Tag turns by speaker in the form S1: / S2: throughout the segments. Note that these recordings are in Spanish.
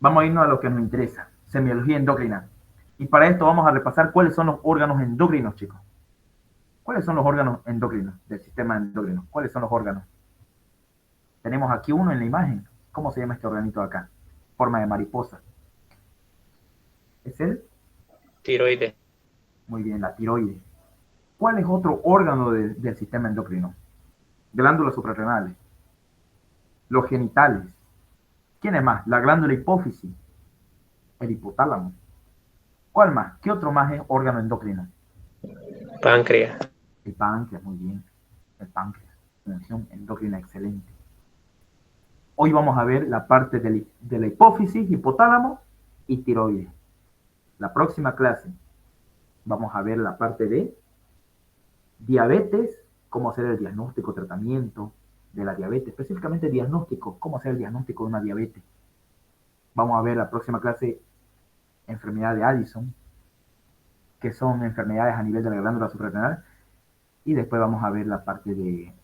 S1: Vamos a irnos a lo que nos interesa, semiología endocrina. Y para esto vamos a repasar cuáles son los órganos endocrinos, chicos. ¿Cuáles son los órganos endocrinos del sistema endocrino? ¿Cuáles son los órganos? Tenemos aquí uno en la imagen. ¿Cómo se llama este organito de acá? Forma de mariposa. ¿Es él?
S2: Tiroides.
S1: Muy bien, la tiroides. ¿Cuál es otro órgano del sistema endocrino? Glándulas suprarrenales. Los genitales. ¿Quién es más? La glándula hipófisis. El hipotálamo. ¿Cuál más? ¿Qué otro más es órgano endocrino?
S2: Páncreas.
S1: El páncreas, muy bien. El páncreas. Función endocrina excelente. Hoy vamos a ver la parte de la hipófisis, hipotálamo y tiroides. La próxima clase vamos a ver la parte de diabetes, cómo hacer el diagnóstico, tratamiento de la diabetes, específicamente diagnóstico, cómo hacer el diagnóstico de una diabetes. Vamos a ver la próxima clase enfermedad de Addison, que son enfermedades a nivel de la glándula suprarrenal, y después vamos a ver la parte de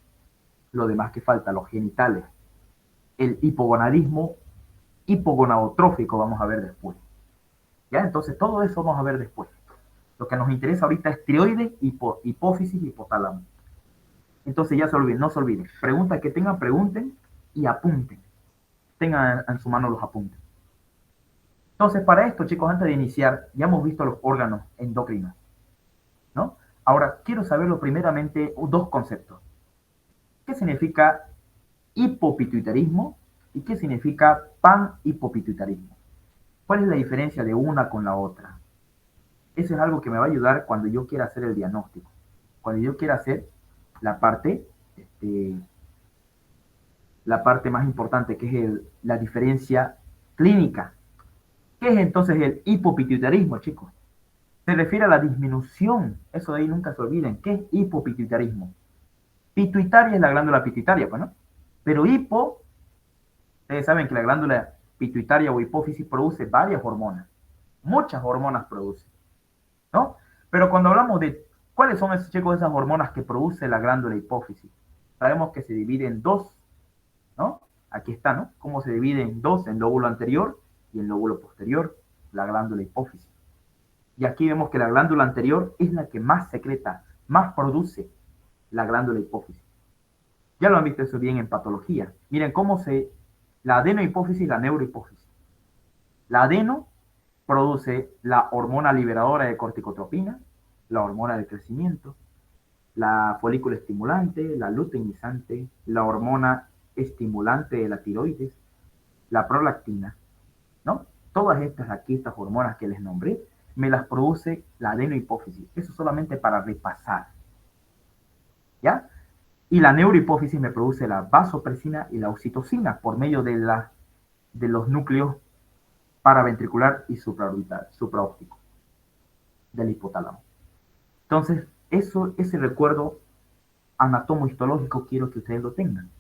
S1: lo demás que falta, los genitales, el hipogonadismo hipogonadotrófico vamos a ver después. ¿Ya? Entonces todo eso vamos a ver después. Lo que nos interesa ahorita es tiroides, hipófisis, hipotálamo. Entonces ya se olviden, no se olviden. Preguntas que tengan, pregunten y apunten. Tengan en su mano los apuntes. Entonces, para esto, chicos, antes de iniciar, ya hemos visto los órganos endocrinos, ¿no? Ahora, quiero saberlo primeramente dos conceptos. ¿Qué significa hipopituitarismo y qué significa panhipopituitarismo? ¿Cuál es la diferencia de una con la otra? Eso es algo que me va a ayudar cuando yo quiera hacer el diagnóstico. Cuando yo quiera hacer la parte, la parte más importante, que es la diferencia clínica. ¿Qué es entonces el hipopituitarismo, chicos? Se refiere a la disminución, eso de ahí nunca se olviden. ¿Qué es hipopituitarismo? Pituitaria es la glándula pituitaria, pues, ¿no? Pero hipo, ustedes saben que la glándula pituitaria o hipófisis produce varias hormonas. Muchas hormonas produce, ¿no? Pero cuando hablamos de cuáles son esos, chicos, esas hormonas que produce la glándula hipófisis, sabemos que se divide en dos, ¿no? Aquí está, ¿no? Cómo se divide en dos, el lóbulo anterior y el lóbulo posterior, la glándula hipófisis. Y aquí vemos que la glándula anterior es la que más secreta, más produce la glándula hipófisis. Ya lo han visto eso bien en patología. Miren cómo la adenohipófisis y la neurohipófisis. La adeno produce la hormona liberadora de corticotropina, la hormona del crecimiento, la folícula estimulante, la luteinizante, la hormona estimulante de la tiroides, la prolactina, ¿no? Todas estas aquí, estas hormonas que les nombré, me las produce la adenohipófisis. Eso solamente para repasar, ¿ya? Y la neurohipófisis me produce la vasopresina y la oxitocina por medio de los núcleos paraventricular y supraóptico del hipotálamo. Entonces, ese recuerdo anatomo-histológico quiero que ustedes lo tengan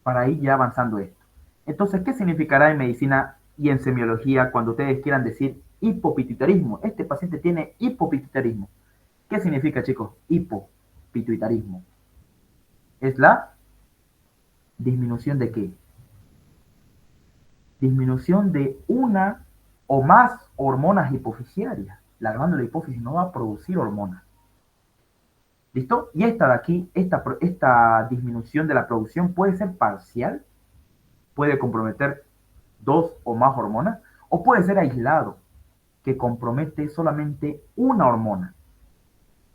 S1: para ir ya avanzando esto. Entonces, ¿qué significará en medicina y en semiología cuando ustedes quieran decir hipopituitarismo? Este paciente tiene hipopituitarismo. ¿Qué significa, chicos? Hipopituitarismo. Es la disminución de qué? Disminución de una o más hormonas hipofisiarias. La glándula hipófisis no va a producir hormonas. ¿Listo? Y esta de aquí, esta disminución de la producción puede ser parcial, puede comprometer dos o más hormonas, o puede ser aislado, que compromete solamente una hormona.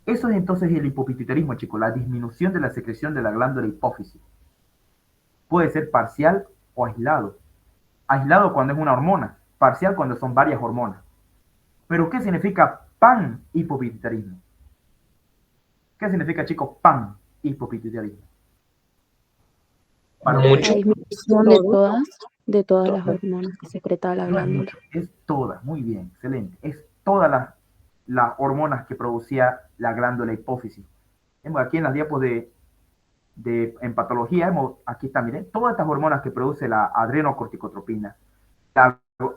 S1: Eso es entonces el hipopituitarismo, chicos, la disminución de la secreción de la glándula hipófisis. Puede ser parcial o aislado. Aislado cuando es una hormona, parcial cuando son varias hormonas. Pero ¿qué significa panhipopituitarismo? ¿Qué significa, chicos, panhipopituitarismo? Para
S2: Mucho.
S3: La
S1: ustedes,
S3: disminución de todas las hormonas que secreta la
S1: no es
S3: glándula.
S1: mucho, es toda, muy bien, excelente. Es todas las hormonas que producía la glándula hipófisis. Aquí en las diapos en patología, aquí está, miren, todas estas hormonas que produce la adrenocorticotropina,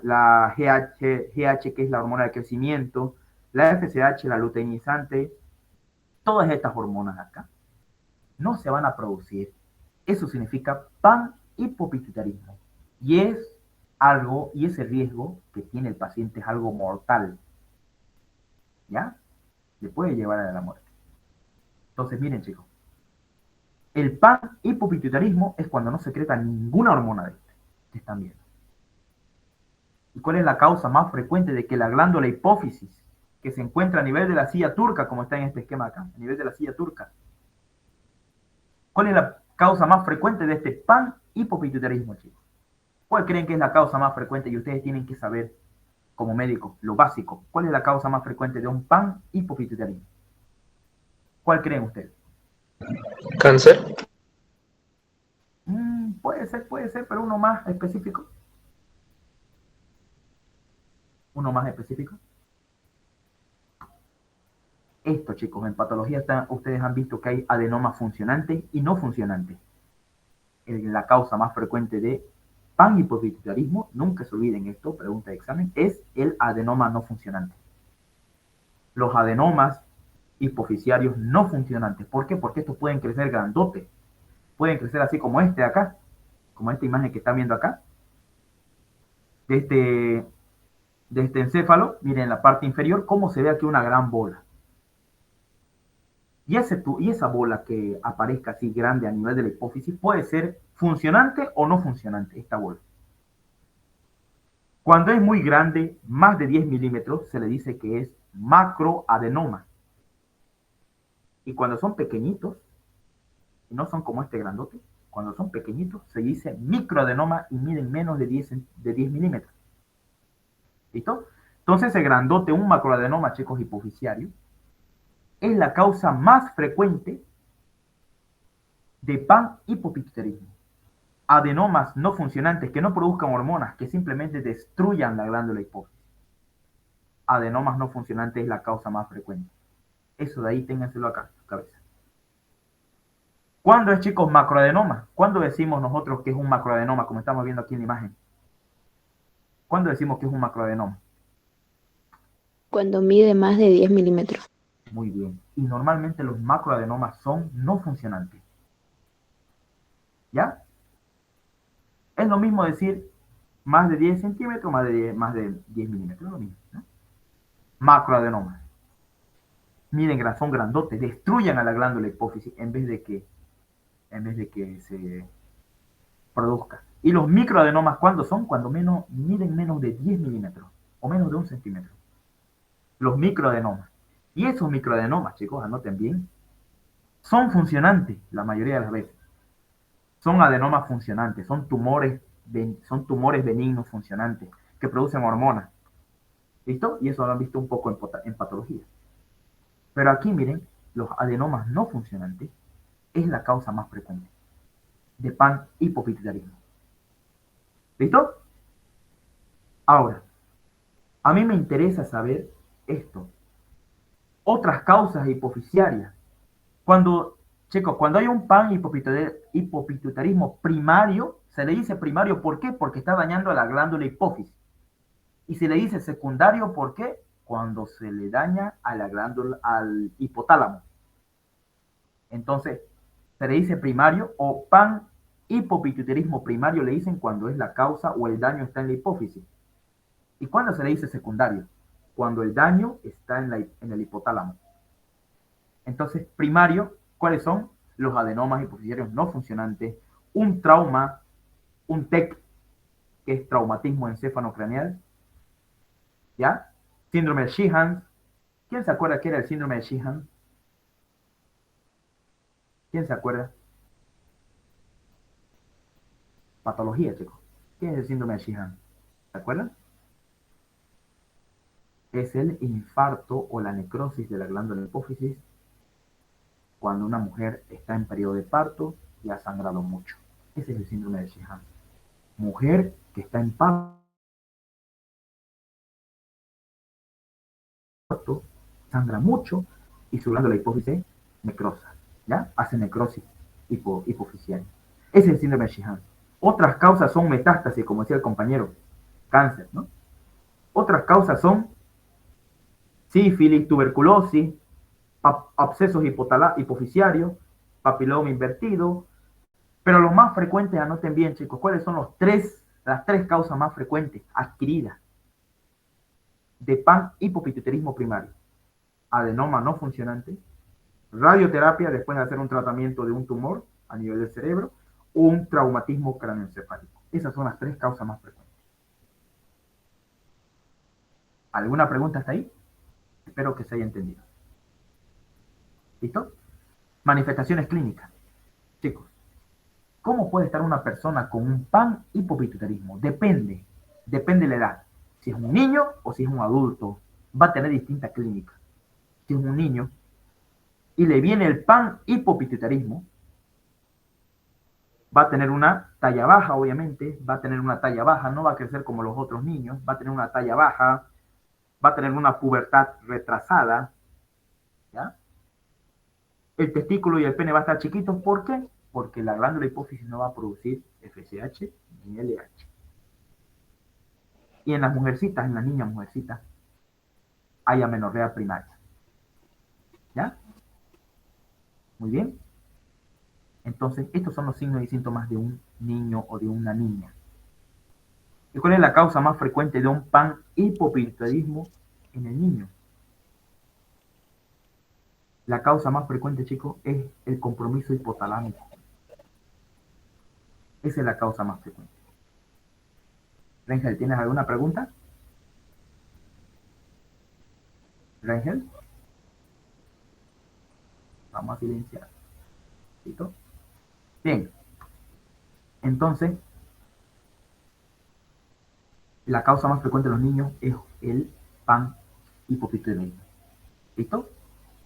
S1: la GH, que es la hormona de crecimiento, la FSH, la luteinizante, todas estas hormonas acá no se van a producir. Eso significa panhipopituitarismo. Y es algo, y ese riesgo que tiene el paciente es algo mortal, ¿ya? Le puede llevar a la muerte. Entonces, miren, chicos, el panhipopituitarismo es cuando no secreta ninguna hormona de este que están viendo. ¿Y cuál es la causa más frecuente de que la glándula hipófisis, que se encuentra a nivel de la silla turca, como está en este esquema acá, a nivel de la silla turca? ¿Cuál es la causa más frecuente de este panhipopituitarismo, chicos? ¿Cuál creen que es la causa más frecuente? Y ustedes tienen que saber, como médicos, lo básico. ¿Cuál es la causa más frecuente de un panhipopituitarismo? ¿Cuál creen ustedes?
S2: ¿Cáncer?
S1: Puede ser, pero uno más específico. Uno más específico. Esto, chicos, en patología ustedes han visto que hay adenoma funcionante y no funcionante. La causa más frecuente de panhipopituitarismo, nunca se olviden esto, pregunta de examen, es el adenoma no funcionante. Los adenomas hipoficiarios no funcionantes. ¿Por qué? Porque estos pueden crecer grandotes. Pueden crecer así como este de acá, como esta imagen que están viendo acá. De este encéfalo, miren en la parte inferior, cómo se ve aquí una gran bola. Y esa bola que aparezca así grande a nivel de la hipófisis puede ser funcionante o no funcionante, esta bola. Cuando es muy grande, más de 10 milímetros, se le dice que es macroadenoma. Y cuando son pequeñitos, y no son como este grandote, cuando son pequeñitos, se dice microadenoma y miden menos de 10 milímetros. ¿Listo? Entonces, el grandote, un macroadenoma, chicos, hipoficiario, es la causa más frecuente de panhipopituitarismo. Adenomas no funcionantes que no produzcan hormonas, que simplemente destruyan la glándula hipófisis. Adenomas no funcionantes es la causa más frecuente. Eso de ahí ténganselo acá, en su cabeza. ¿Cuándo es, chicos, macroadenoma? ¿Cuándo decimos nosotros que es un macroadenoma, como estamos viendo aquí en la imagen? ¿Cuándo decimos que es un macroadenoma?
S3: Cuando mide más de 10 milímetros.
S1: Muy bien. Y normalmente los macroadenomas son no funcionantes. ¿Ya? Es lo mismo decir más de 10 centímetros, más de 10 milímetros. Es lo mismo, ¿no? Macroadenomas. Miren, son grandotes, destruyan a la glándula hipófisis en vez de que se produzca. Y los microadenomas, ¿cuándo son? Cuando miden menos de 10 milímetros o menos de 1 centímetro. Los microadenomas. Y esos microadenomas, chicos, anoten bien, son funcionantes la mayoría de las veces. Son adenomas funcionantes, son tumores benignos funcionantes que producen hormonas. ¿Listo? Y eso lo han visto un poco en patología. Pero aquí, miren, los adenomas no funcionantes es la causa más frecuente de panhipopituitarismo. ¿Listo? Ahora, a mí me interesa saber esto. Otras causas hipofisiarias. Chicos, cuando hay un panhipopituitarismo primario, se le dice primario, ¿por qué? Porque está dañando a la glándula hipófisis. Y se le dice secundario, ¿por qué? Cuando se le daña a la glándula, al hipotálamo. Entonces, se le dice primario o panhipopituitarismo primario, le dicen cuando es la causa o el daño está en la hipófisis. ¿Y cuándo se le dice secundario? Cuando el daño está en el hipotálamo. Entonces, primario, ¿cuáles son? Los adenomas hipofisarios no funcionantes, un trauma, un TEC, que es traumatismo encéfalo-craneal, ¿ya? Síndrome de Sheehan. ¿Quién se acuerda qué era el síndrome de Sheehan? ¿Quién se acuerda? Patología, chicos. ¿Qué es el síndrome de Sheehan? ¿Se acuerdan? Es el infarto o la necrosis de la glándula hipófisis cuando una mujer está en periodo de parto y ha sangrado mucho. Ese es el síndrome de Sheehan. Mujer que está en parto, sangra mucho y su glándula hipófisis necrosa, ¿ya? Hace necrosis hipofisial. Ese es el síndrome de Sheehan. Otras causas son metástasis, como decía el compañero, cáncer, ¿no? Otras causas son sífilis, tuberculosis, abscesos hipofisiarios, papiloma invertido, pero los más frecuentes, anoten bien, chicos, ¿cuáles son los 3 las 3 causas más frecuentes adquiridas de panhipopituitarismo primario: adenoma no funcionante, radioterapia después de hacer un tratamiento de un tumor a nivel del cerebro, o un traumatismo craneoencefálico. Esas son las 3 causas más frecuentes. ¿Alguna pregunta hasta ahí? Espero que se haya entendido. ¿Listo? Manifestaciones clínicas. Chicos, ¿cómo puede estar una persona con un panhipopituitarismo? Depende de la edad. Si es un niño o si es un adulto, va a tener distinta clínica. Si es un niño y le viene el panhipopituitarismo, va a tener una talla baja, obviamente, va a tener una talla baja, no va a crecer como los otros niños, va a tener una talla baja, va a tener una pubertad retrasada, ¿ya? El testículo y el pene va a estar chiquitos, ¿por qué? Porque la glándula hipófisis no va a producir FSH ni LH. Y en las mujercitas, en las niñas mujercitas, hay amenorrea primaria. ¿Ya? Muy bien. Entonces, estos son los signos y síntomas de un niño o de una niña. ¿Y cuál es la causa más frecuente de un panhipopituitarismo en el niño? La causa más frecuente, chicos, es el compromiso hipotalámico. Esa es la causa más frecuente. Rengel, ¿tienes alguna pregunta? Rengel. Vamos a silenciar. ¿Listo? Bien. Entonces, la causa más frecuente de los niños es el panhipopituitarismo. ¿Listo?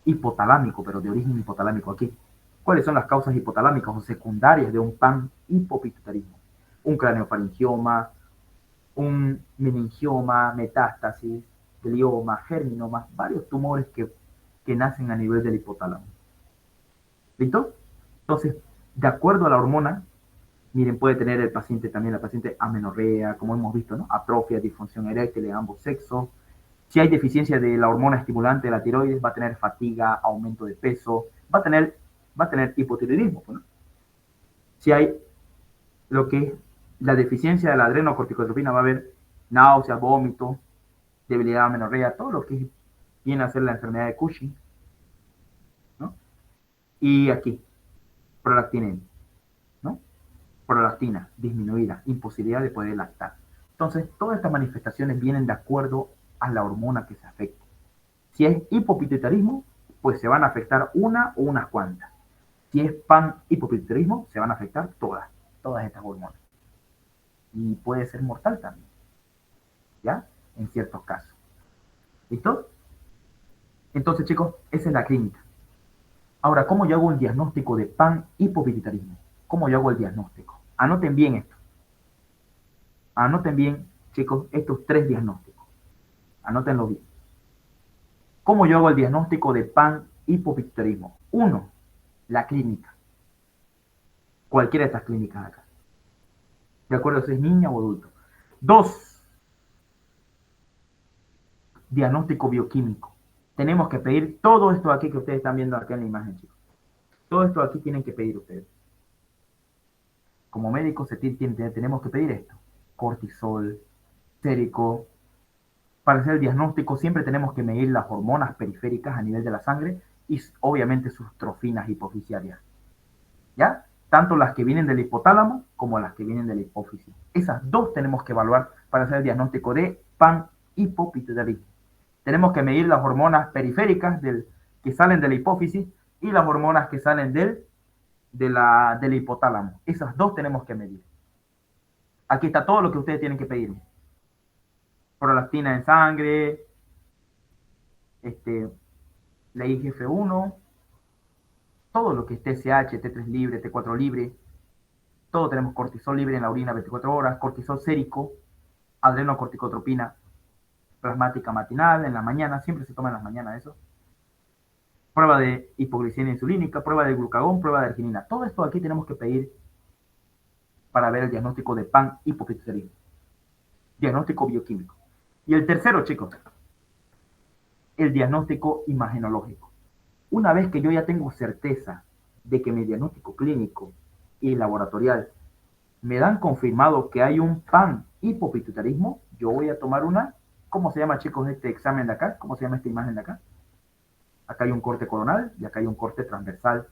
S1: Hipotalámico, pero de origen hipotalámico aquí. ¿Cuáles son las causas hipotalámicas o secundarias de un panhipopituitarismo? Un craneofaringioma, un meningioma, metástasis, glioma, germinoma, varios tumores que nacen a nivel del hipotálamo. ¿Listo? Entonces, de acuerdo a la hormona, miren, puede tener el paciente también, la paciente amenorrea, como hemos visto, ¿no? Atrofia, disfunción eréctil de ambos sexos. Si hay deficiencia de la hormona estimulante de la tiroides, va a tener fatiga, aumento de peso, va a tener hipotiroidismo, ¿no? Si hay lo que es la deficiencia de la adrenocorticotropina, va a haber náuseas, vómito, debilidad, amenorrea, todo lo que viene a ser la enfermedad de Cushing, ¿no? Y aquí, prolactina, ¿no? Prolactina disminuida, imposibilidad de poder lactar. Entonces, todas estas manifestaciones vienen de acuerdo a la hormona que se afecta. Si es hipopituitarismo, pues se van a afectar una o unas cuantas. Si es panhipopituitarismo, se van a afectar todas estas hormonas. Y puede ser mortal también, ¿ya? En ciertos casos. ¿Listo? Entonces, chicos, esa es la clínica. Ahora, ¿cómo yo hago el diagnóstico de panhipopituitarismo? ¿Cómo yo hago el diagnóstico? Anoten bien esto. Anoten bien, chicos, estos 3 diagnósticos. Anótenlo bien. ¿Cómo yo hago el diagnóstico de panhipopituitarismo? 1. La clínica. Cualquiera de estas clínicas acá. De acuerdo si es niña o adulto. 2. Diagnóstico bioquímico. Tenemos que pedir todo esto aquí que ustedes están viendo acá en la imagen, chicos. Todo esto aquí tienen que pedir ustedes. Como médicos tenemos que pedir esto. Cortisol, sérico. Para hacer el diagnóstico siempre tenemos que medir las hormonas periféricas a nivel de la sangre y obviamente sus trofinas hipofisiarias. ¿Ya? Tanto las que vienen del hipotálamo como las que vienen de la hipófisis. Esas 2 tenemos que evaluar para hacer el diagnóstico de panhipopituitarismo. Tenemos que medir las hormonas periféricas que salen de la hipófisis y las hormonas que salen del hipotálamo. Esas 2 tenemos que medir. Aquí está todo lo que ustedes tienen que pedir. Prolactina en sangre, la IGF-1, todo lo que es TSH, T3 libre, T4 libre, todo tenemos cortisol libre en la orina 24 horas, cortisol sérico, adrenocorticotropina plasmática matinal en la mañana, siempre se toma en las mañanas eso. Prueba de hipoglicemia insulínica, prueba de glucagón, prueba de arginina. Todo esto aquí tenemos que pedir para ver el diagnóstico de panhipopituitarismo. Diagnóstico bioquímico. Y el tercero, chicos, el diagnóstico imagenológico. Una vez que yo ya tengo certeza de que mi diagnóstico clínico y laboratorial me dan confirmado que hay un panhipopituitarismo, yo voy a tomar una, ¿cómo se llama, chicos, este examen de acá? ¿Cómo se llama esta imagen de acá? Acá hay un corte coronal y acá hay un corte transversal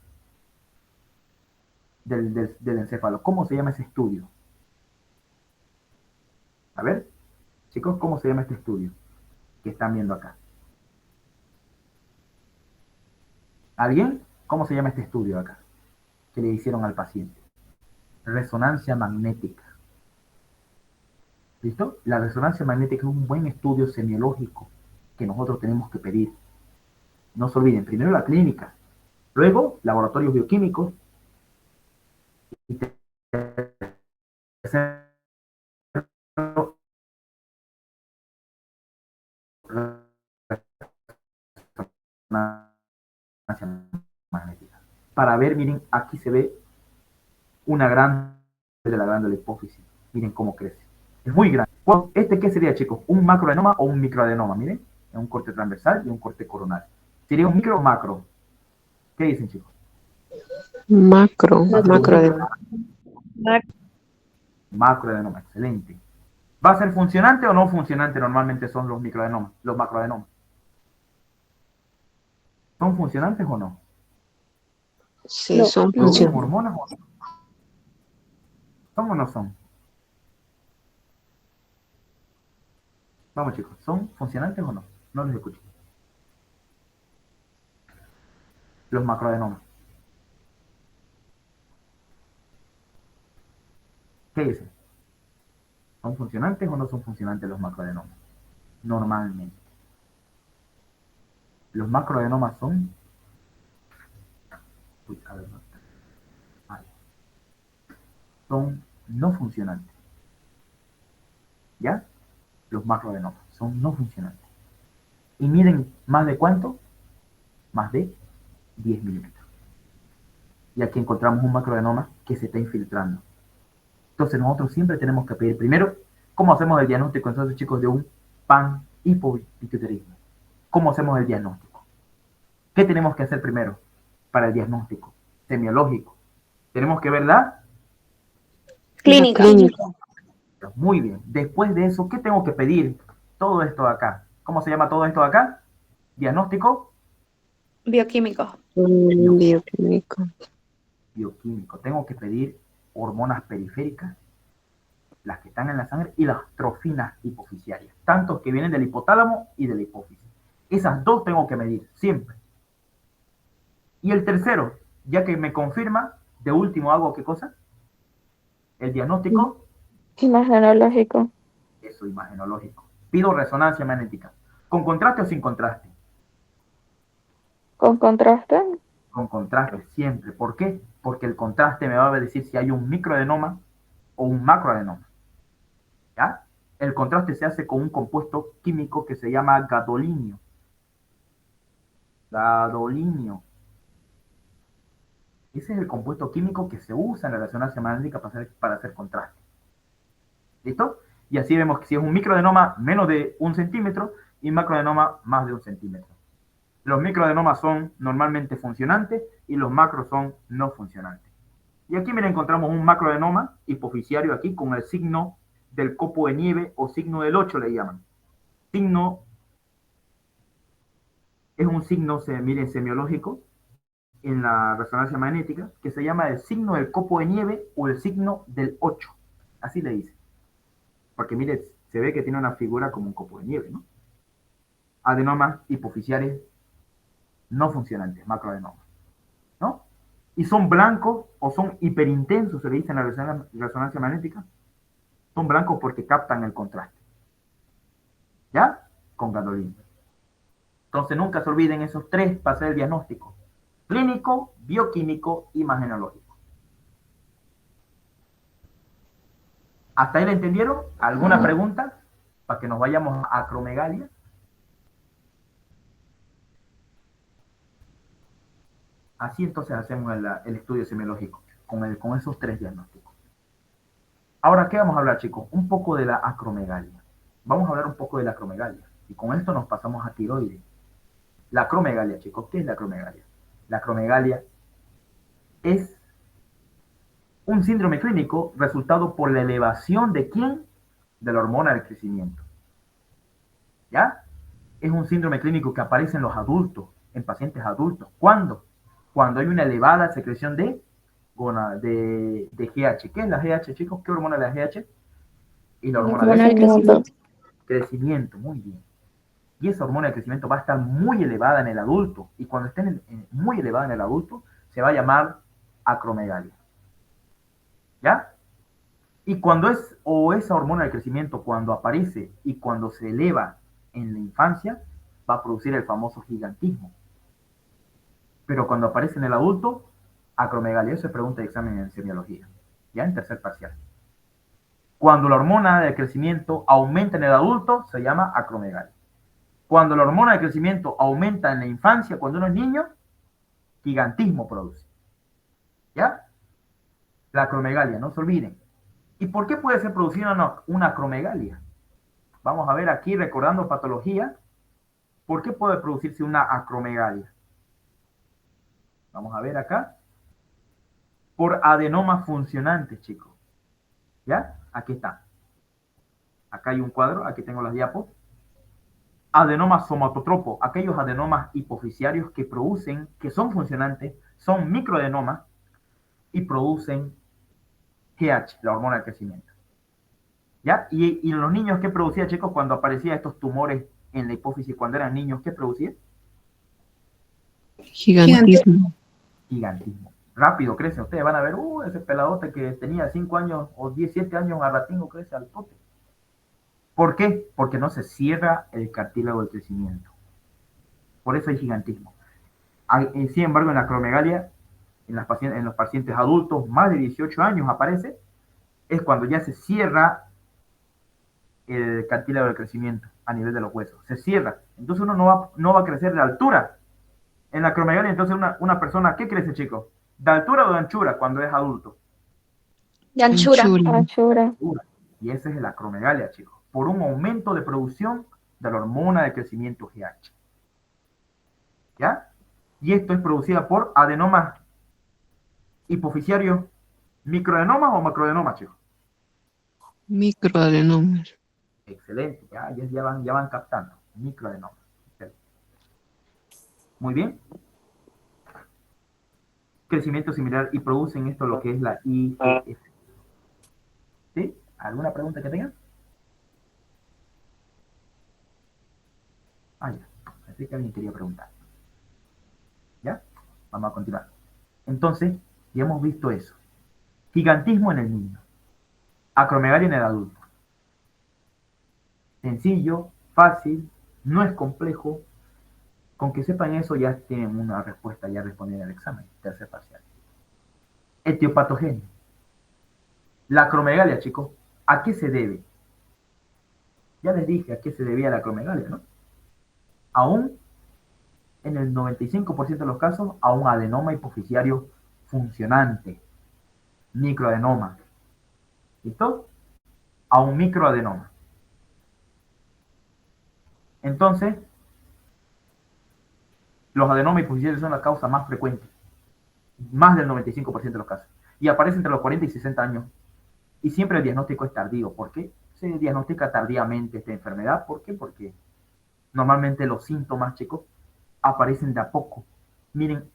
S1: del encéfalo. ¿Cómo se llama ese estudio? A ver, chicos, ¿cómo se llama este estudio que están viendo acá? ¿Alguien? ¿Cómo se llama este estudio acá que le hicieron al paciente? Resonancia magnética. ¿Listo? La resonancia magnética es un buen estudio semiológico que nosotros tenemos que pedir. No se olviden, primero la clínica, luego laboratorios bioquímicos y tercero resonancia magnética. Para ver, miren, aquí se ve una gran de la glándula hipófisis. Miren cómo crece. Es muy grande. ¿Este qué sería, chicos? ¿Un macroadenoma o un microadenoma? Miren, es un corte transversal y un corte coronal. ¿Sería un micro o macro? ¿Qué dicen, chicos?
S2: Macro, macro de
S1: Macroadenoma, excelente. ¿Va a ser funcionante o no funcionante? Normalmente son los microadenomas, los macroadenomas. ¿Son funcionantes o no?
S2: sí,
S3: No,
S2: son
S3: no,
S1: ¿Producen
S2: funciones.
S1: hormonas o no? ¿Son o no son? Vamos, chicos, ¿son funcionantes o no? No los escucho. Los macroadenomas. ¿Qué dicen? ¿Son funcionantes o no son funcionantes los macroadenomas? Normalmente. Los macroadenomas son... Uy, a ver, no. Vale. Son no funcionantes. ¿Ya? Los macroadenomas son no funcionantes. ¿Y miden más de cuánto? Más de 10 milímetros. Y aquí encontramos un macroadenoma que se está infiltrando. Entonces nosotros siempre tenemos que pedir primero cómo hacemos el diagnóstico entonces, chicos, de un panhipopituitarismo. ¿Cómo hacemos el diagnóstico? ¿Qué tenemos que hacer primero para el diagnóstico semiológico? Tenemos que ver la
S3: clínica.
S2: Clínica.
S1: Muy bien. Después de eso, ¿qué tengo que pedir? Todo esto de acá. ¿Cómo se llama todo esto de acá? Diagnóstico
S3: Bioquímico.
S1: bioquímico.
S2: Bioquímico.
S1: Bioquímico. Tengo que pedir hormonas periféricas, las que están en la sangre, y las trofinas hipofisiarias, tanto que vienen del hipotálamo y de la hipófisis. Esas dos tengo que medir, siempre. Y el tercero, ya que me confirma, de último hago ¿qué cosa? El diagnóstico,
S3: Imagenológico.
S1: eso, imagenológico. Pido resonancia magnética. ¿Con contraste o sin contraste?
S3: Con contraste.
S1: Con contraste, siempre. ¿Por qué? Porque el contraste me va a decir si hay un microadenoma o un macroadenoma. ¿Ya? El contraste se hace con un compuesto químico que se llama gadolinio. Gadolinio. Ese es el compuesto químico que se usa en la resonancia magnética para hacer contraste. ¿Listo? Y así vemos que si es un microadenoma menos de 1 centímetro y macroadenoma más de 1 centímetro. Los microadenomas son normalmente funcionantes y los macros son no funcionantes. Y aquí, mira, encontramos un macroadenoma hipofisiario aquí con el signo del copo de nieve o signo del 8 le llaman. Signo es un signo, miren, semiológico en la resonancia magnética que se llama el signo del copo de nieve o el signo del 8. Así le dice. Porque mire, se ve que tiene una figura como un copo de nieve, ¿no? Adenomas hipofisiares no funcionantes, macroadenomas, ¿no? Y son blancos o son hiperintensos, se le dice en la resonancia magnética. Son blancos porque captan el contraste. ¿Ya? Con gadolinium. Entonces nunca se olviden esos tres para hacer el diagnóstico. Clínico, bioquímico, imagenológico. ¿Hasta ahí lo entendieron? ¿Alguna pregunta? Para que nos vayamos a acromegalia. Así entonces hacemos el estudio semiológico con esos tres diagnósticos. Ahora, ¿qué vamos a hablar, chicos? Un poco de la acromegalia. Vamos a hablar un poco de la acromegalia. Y con esto nos pasamos a tiroides. La acromegalia, chicos, ¿qué es la acromegalia? La acromegalia es Un síndrome clínico resultado por la elevación de ¿quién? De la hormona del crecimiento. ¿Ya? Es un síndrome clínico que aparece en los adultos, en pacientes adultos. ¿Cuándo? Cuando hay una elevada secreción de GH. ¿Qué es la GH, chicos? ¿Qué hormona es la GH? Y la
S3: La
S1: hormona
S3: hormona del
S1: del
S3: crecimiento.
S1: crecimiento, muy bien. Y esa hormona de crecimiento va a estar muy elevada en el adulto. Y cuando esté muy elevada en el adulto, se va a llamar acromegalia. ¿Ya? Y cuando esa hormona de crecimiento, cuando aparece y cuando se eleva en la infancia, va a producir el famoso gigantismo. Pero cuando aparece en el adulto, acromegalia. Eso se pregunta de examen en semiología, ya en tercer parcial. Cuando la hormona de crecimiento aumenta en el adulto, se llama acromegalia. Cuando la hormona de crecimiento aumenta en la infancia, cuando uno es niño, gigantismo produce. ¿Ya? La acromegalia, no se olviden. ¿Y por qué puede ser producida una acromegalia? Vamos a ver aquí, recordando patología, ¿por qué puede producirse una acromegalia? Vamos a ver acá. Por adenomas funcionantes, chicos. ¿Ya? Aquí está. Acá hay un cuadro, aquí tengo las diapos. Adenomas somatotropo, aquellos adenomas hipoficiarios que producen, que son funcionantes, son microadenomas y producen GH, la hormona del crecimiento. ¿Ya? Y en los niños, ¿qué producía, chicos, cuando aparecían estos tumores en la hipófisis cuando eran niños? ¿Qué producía?
S2: Gigantismo.
S1: Gigantismo. Rápido crece. Ustedes van a ver, ese peladote que tenía 5 años o 17 años a ratingo crece al tote. ¿Por qué? Porque no se cierra el cartílago del crecimiento. Por eso hay gigantismo. Sin embargo, en la acromegalia, en los pacientes adultos, más de 18 años aparece, es cuando ya se cierra el cartílago del crecimiento a nivel de los huesos. Se cierra. Entonces uno no va a crecer de altura. En la acromegalia, entonces una persona, ¿qué crece, chicos? ¿De altura o de anchura cuando es adulto?
S4: De anchura.
S3: Anchura.
S1: Y ese es la acromegalia, chicos. Por un aumento de producción de la hormona de crecimiento GH. ¿Ya? Y esto es producida por adenomas hipoficiarios, microadenomas o macroadenomas, chicos.
S2: Microadenomas.
S1: Excelente, ya van captando. Microadenomas. Muy bien. Crecimiento similar y producen esto lo que es la IGF. ¿Sí? ¿Alguna pregunta que tengan? Ya. Así que alguien quería preguntar. ¿Ya? Vamos a continuar. Entonces, ya hemos visto eso. Gigantismo en el niño. Acromegalia en el adulto. Sencillo, fácil, no es complejo. Con que sepan eso ya tienen una respuesta, ya responder al examen, tercer parcial. Etiopatogenia. La acromegalia, chicos, ¿a qué se debe? Ya les dije a qué se debía la acromegalia, ¿no? Aún, en el 95% de los casos, a un adenoma hipoficiario funcionante, microadenoma. ¿Listo? A un microadenoma. Entonces, los adenomas hipoficiarios son la causa más frecuente, más del 95% de los casos, y aparece entre los 40 y 60 años, y siempre el diagnóstico es tardío. ¿Por qué se diagnostica tardíamente esta enfermedad? ¿Por qué? Porque normalmente los síntomas, chicos, aparecen de a poco. Miren,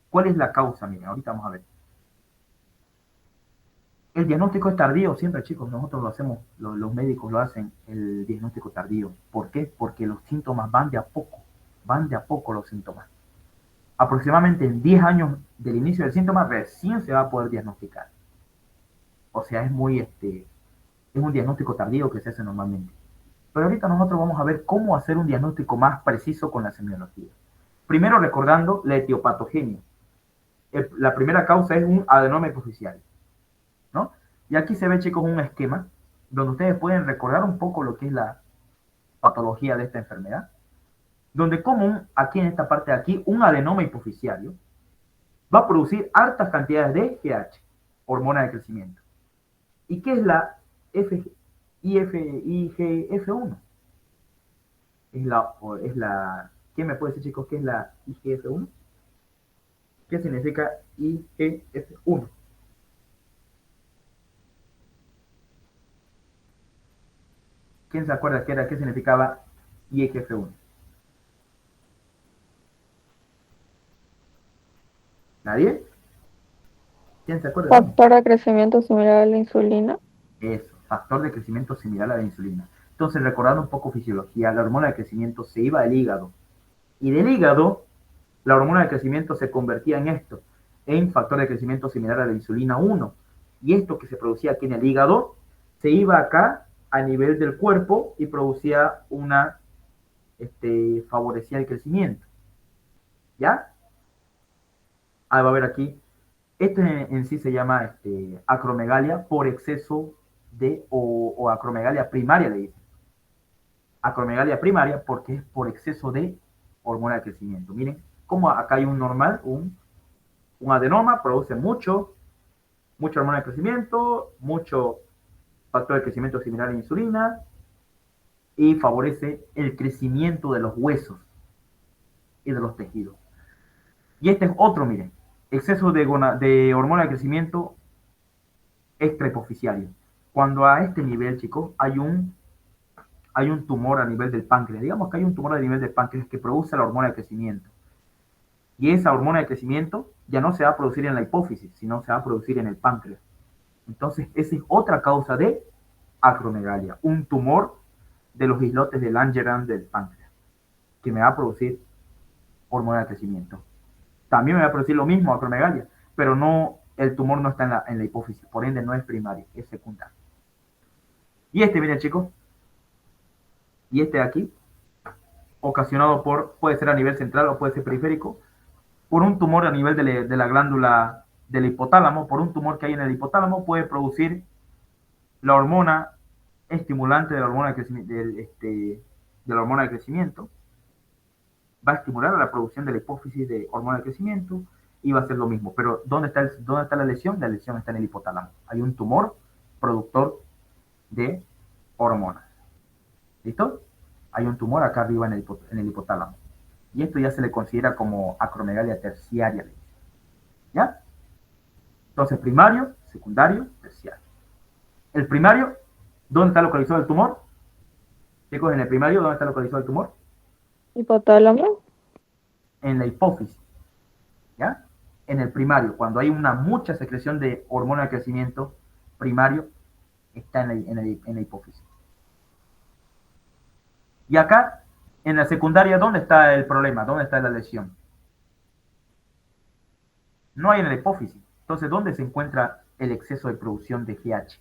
S1: ¿cuál es la causa? Miren, ahorita vamos a ver. El diagnóstico es tardío siempre, chicos, nosotros lo hacemos, los médicos lo hacen, el diagnóstico tardío. ¿Por qué? Porque los síntomas van de a poco los síntomas. Aproximadamente en 10 años del inicio del síntoma recién se va a poder diagnosticar. O sea, es un diagnóstico tardío que se hace normalmente. Pero ahorita nosotros vamos a ver cómo hacer un diagnóstico más preciso con la semiología. Primero recordando la etiopatogenia. La primera causa es un adenoma hipoficiario, ¿no? Y aquí se ve, chicos, un esquema donde ustedes pueden recordar un poco lo que es la patología de esta enfermedad, donde común, aquí en esta parte de aquí, un adenoma hipoficiario va a producir altas cantidades de GH, hormona de crecimiento. ¿Y qué es la IGF-1? ¿Quién me puede decir, chicos, qué es la IGF-1? ¿Qué significa IGF-1? ¿Quién se acuerda qué significaba IGF-1? ¿Nadie? ¿Quién se acuerda?
S5: Factor de crecimiento similar a la insulina.
S1: Eso, factor de crecimiento similar a la insulina. Entonces, recordando un poco fisiología, la hormona de crecimiento se iba del hígado. Y del hígado, la hormona de crecimiento se convertía en esto, en factor de crecimiento similar a la insulina 1. Y esto que se producía aquí en el hígado, se iba acá a nivel del cuerpo y producía favorecía el crecimiento. ¿Ya? Ah, va a ver aquí. Esto en sí se llama acromegalia por exceso o acromegalia primaria, le dicen. Acromegalia primaria porque es por exceso de hormona de crecimiento. Miren, como acá hay un normal, un adenoma, produce mucha hormona de crecimiento, mucho factor de crecimiento similar a la insulina y favorece el crecimiento de los huesos y de los tejidos. Y este es otro, miren, exceso de hormona de crecimiento extrahipoficiario. Cuando a este nivel, chicos, hay un tumor a nivel del páncreas. Digamos que hay un tumor a nivel del páncreas que produce la hormona de crecimiento. Y esa hormona de crecimiento ya no se va a producir en la hipófisis, sino se va a producir en el páncreas. Entonces, esa es otra causa de acromegalia, un tumor de los islotes del Langerhans del páncreas, que me va a producir hormona de crecimiento. También me va a producir lo mismo, acromegalia, pero no, el tumor no está en la hipófisis, por ende no es primario, es secundario. Y miren chicos, y de aquí, ocasionado puede ser a nivel central o puede ser periférico, por un tumor a nivel de la glándula del hipotálamo, por un tumor que hay en el hipotálamo, puede producir la hormona estimulante de la hormona de crecimiento, de la hormona de crecimiento, va a estimular a la producción de la hipófisis de hormona de crecimiento y va a ser lo mismo. Pero ¿dónde está la lesión? La lesión está en el hipotálamo. Hay un tumor productor de hormonas. ¿Listo? Hay un tumor acá arriba en el hipotálamo. Y esto ya se le considera como acromegalia terciaria. ¿Ya? Entonces, primario, secundario, terciario. El primario, ¿dónde está localizado el tumor? Chicos, en el primario, ¿dónde está localizado el tumor?
S5: Hipotálamo.
S1: En la hipófisis. ¿Ya? En el primario, cuando hay mucha secreción de hormona de crecimiento primario, está en la hipófisis. Y acá, en la secundaria, ¿dónde está el problema? ¿Dónde está la lesión? No hay en la hipófisis. Entonces, ¿dónde se encuentra el exceso de producción de GH,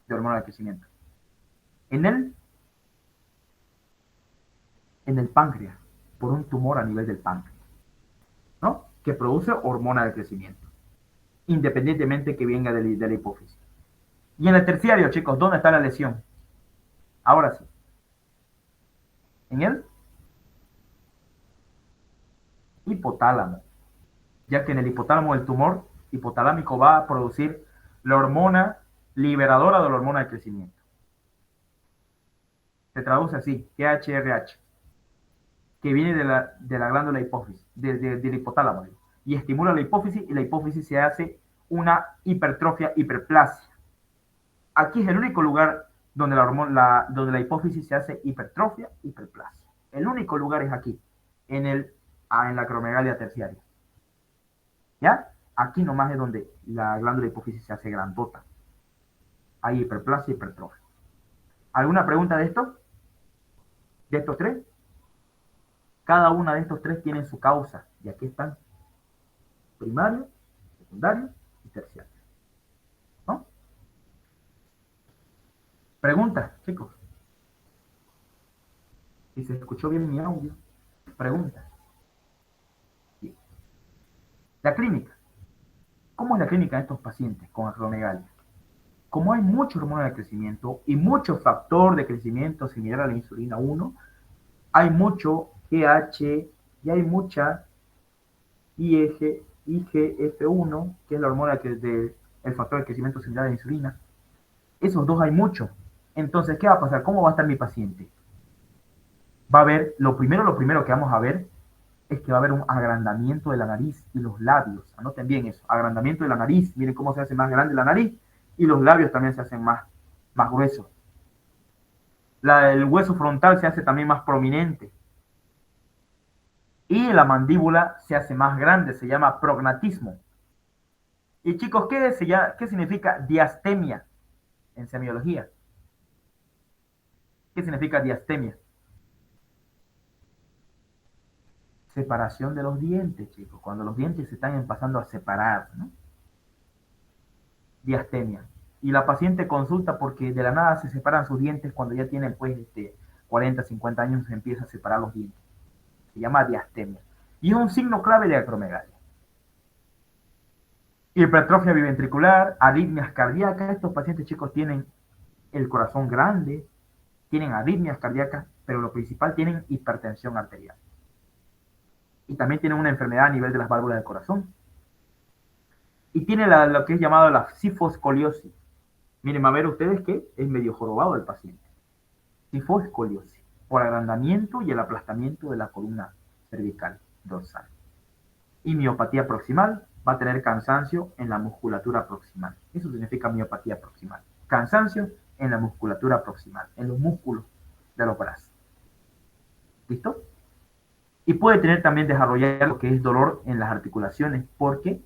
S1: de hormona de crecimiento? En el páncreas, por un tumor a nivel del páncreas, ¿no? Que produce hormona de crecimiento, independientemente que venga de la hipófisis. Y en el terciario, chicos, ¿dónde está la lesión? Ahora sí. En el hipotálamo, ya que en el hipotálamo el tumor hipotalámico va a producir la hormona liberadora de la hormona de crecimiento. Se traduce así, GHRH, que viene de la glándula hipófisis, del hipotálamo, y estimula la hipófisis, y la hipófisis se hace una hipertrofia, hiperplasia. Aquí es el único lugar donde la hipófisis se hace hipertrofia, hiperplasia. El único lugar es aquí, en la acromegalia terciaria. ¿Ya? Aquí nomás es donde la glándula hipófisis se hace grandota. Hay hiperplasia, hipertrofia. ¿Alguna pregunta de esto? ¿De estos tres? Cada una de estos tres tiene su causa. Y aquí están. Primario, secundario y terciario. ¿No? Pregunta, chicos. Si se escuchó bien mi audio. Pregunta. Bien. La clínica. ¿Cómo es la clínica de estos pacientes con acromegalia? Como hay mucha hormona de crecimiento y mucho factor de crecimiento similar a la insulina 1, hay mucho GH y hay mucha IGF-1, que es la hormona del factor de crecimiento similar a la insulina. Esos dos hay mucho. Entonces, ¿qué va a pasar? ¿Cómo va a estar mi paciente? Va a haber, lo primero que vamos a ver es que va a haber un agrandamiento de la nariz y los labios. Anoten bien eso, agrandamiento de la nariz. Miren cómo se hace más grande la nariz y los labios también se hacen más gruesos. El hueso frontal se hace también más prominente. Y la mandíbula se hace más grande, se llama prognatismo. Y chicos, ¿qué significa diastemia en semiología? ¿Qué significa diastemia? Separación de los dientes, chicos. Cuando los dientes se están empezando a separar, ¿no? Diastemia. Y la paciente consulta porque de la nada se separan sus dientes cuando ya tienen pues 40, 50 años, se empieza a separar los dientes. Se llama diastemia. Y es un signo clave de acromegalia. Hipertrofia biventricular, arritmias cardíacas. Estos pacientes, chicos, tienen el corazón grande, tienen arritmias cardíacas, pero lo principal, tienen hipertensión arterial. Y también tienen una enfermedad a nivel de las válvulas del corazón. Y tiene lo que es llamado la sifoscoliosis. Miren, a ver ustedes que es medio jorobado el paciente. Sifoscoliosis, por agrandamiento y el aplastamiento de la columna cervical dorsal. Y miopatía proximal, va a tener cansancio en la musculatura proximal. Eso significa miopatía proximal. Cansancio en la musculatura proximal, en los músculos de los brazos. ¿Listo? Y puede tener también desarrollar lo que es dolor en las articulaciones, porque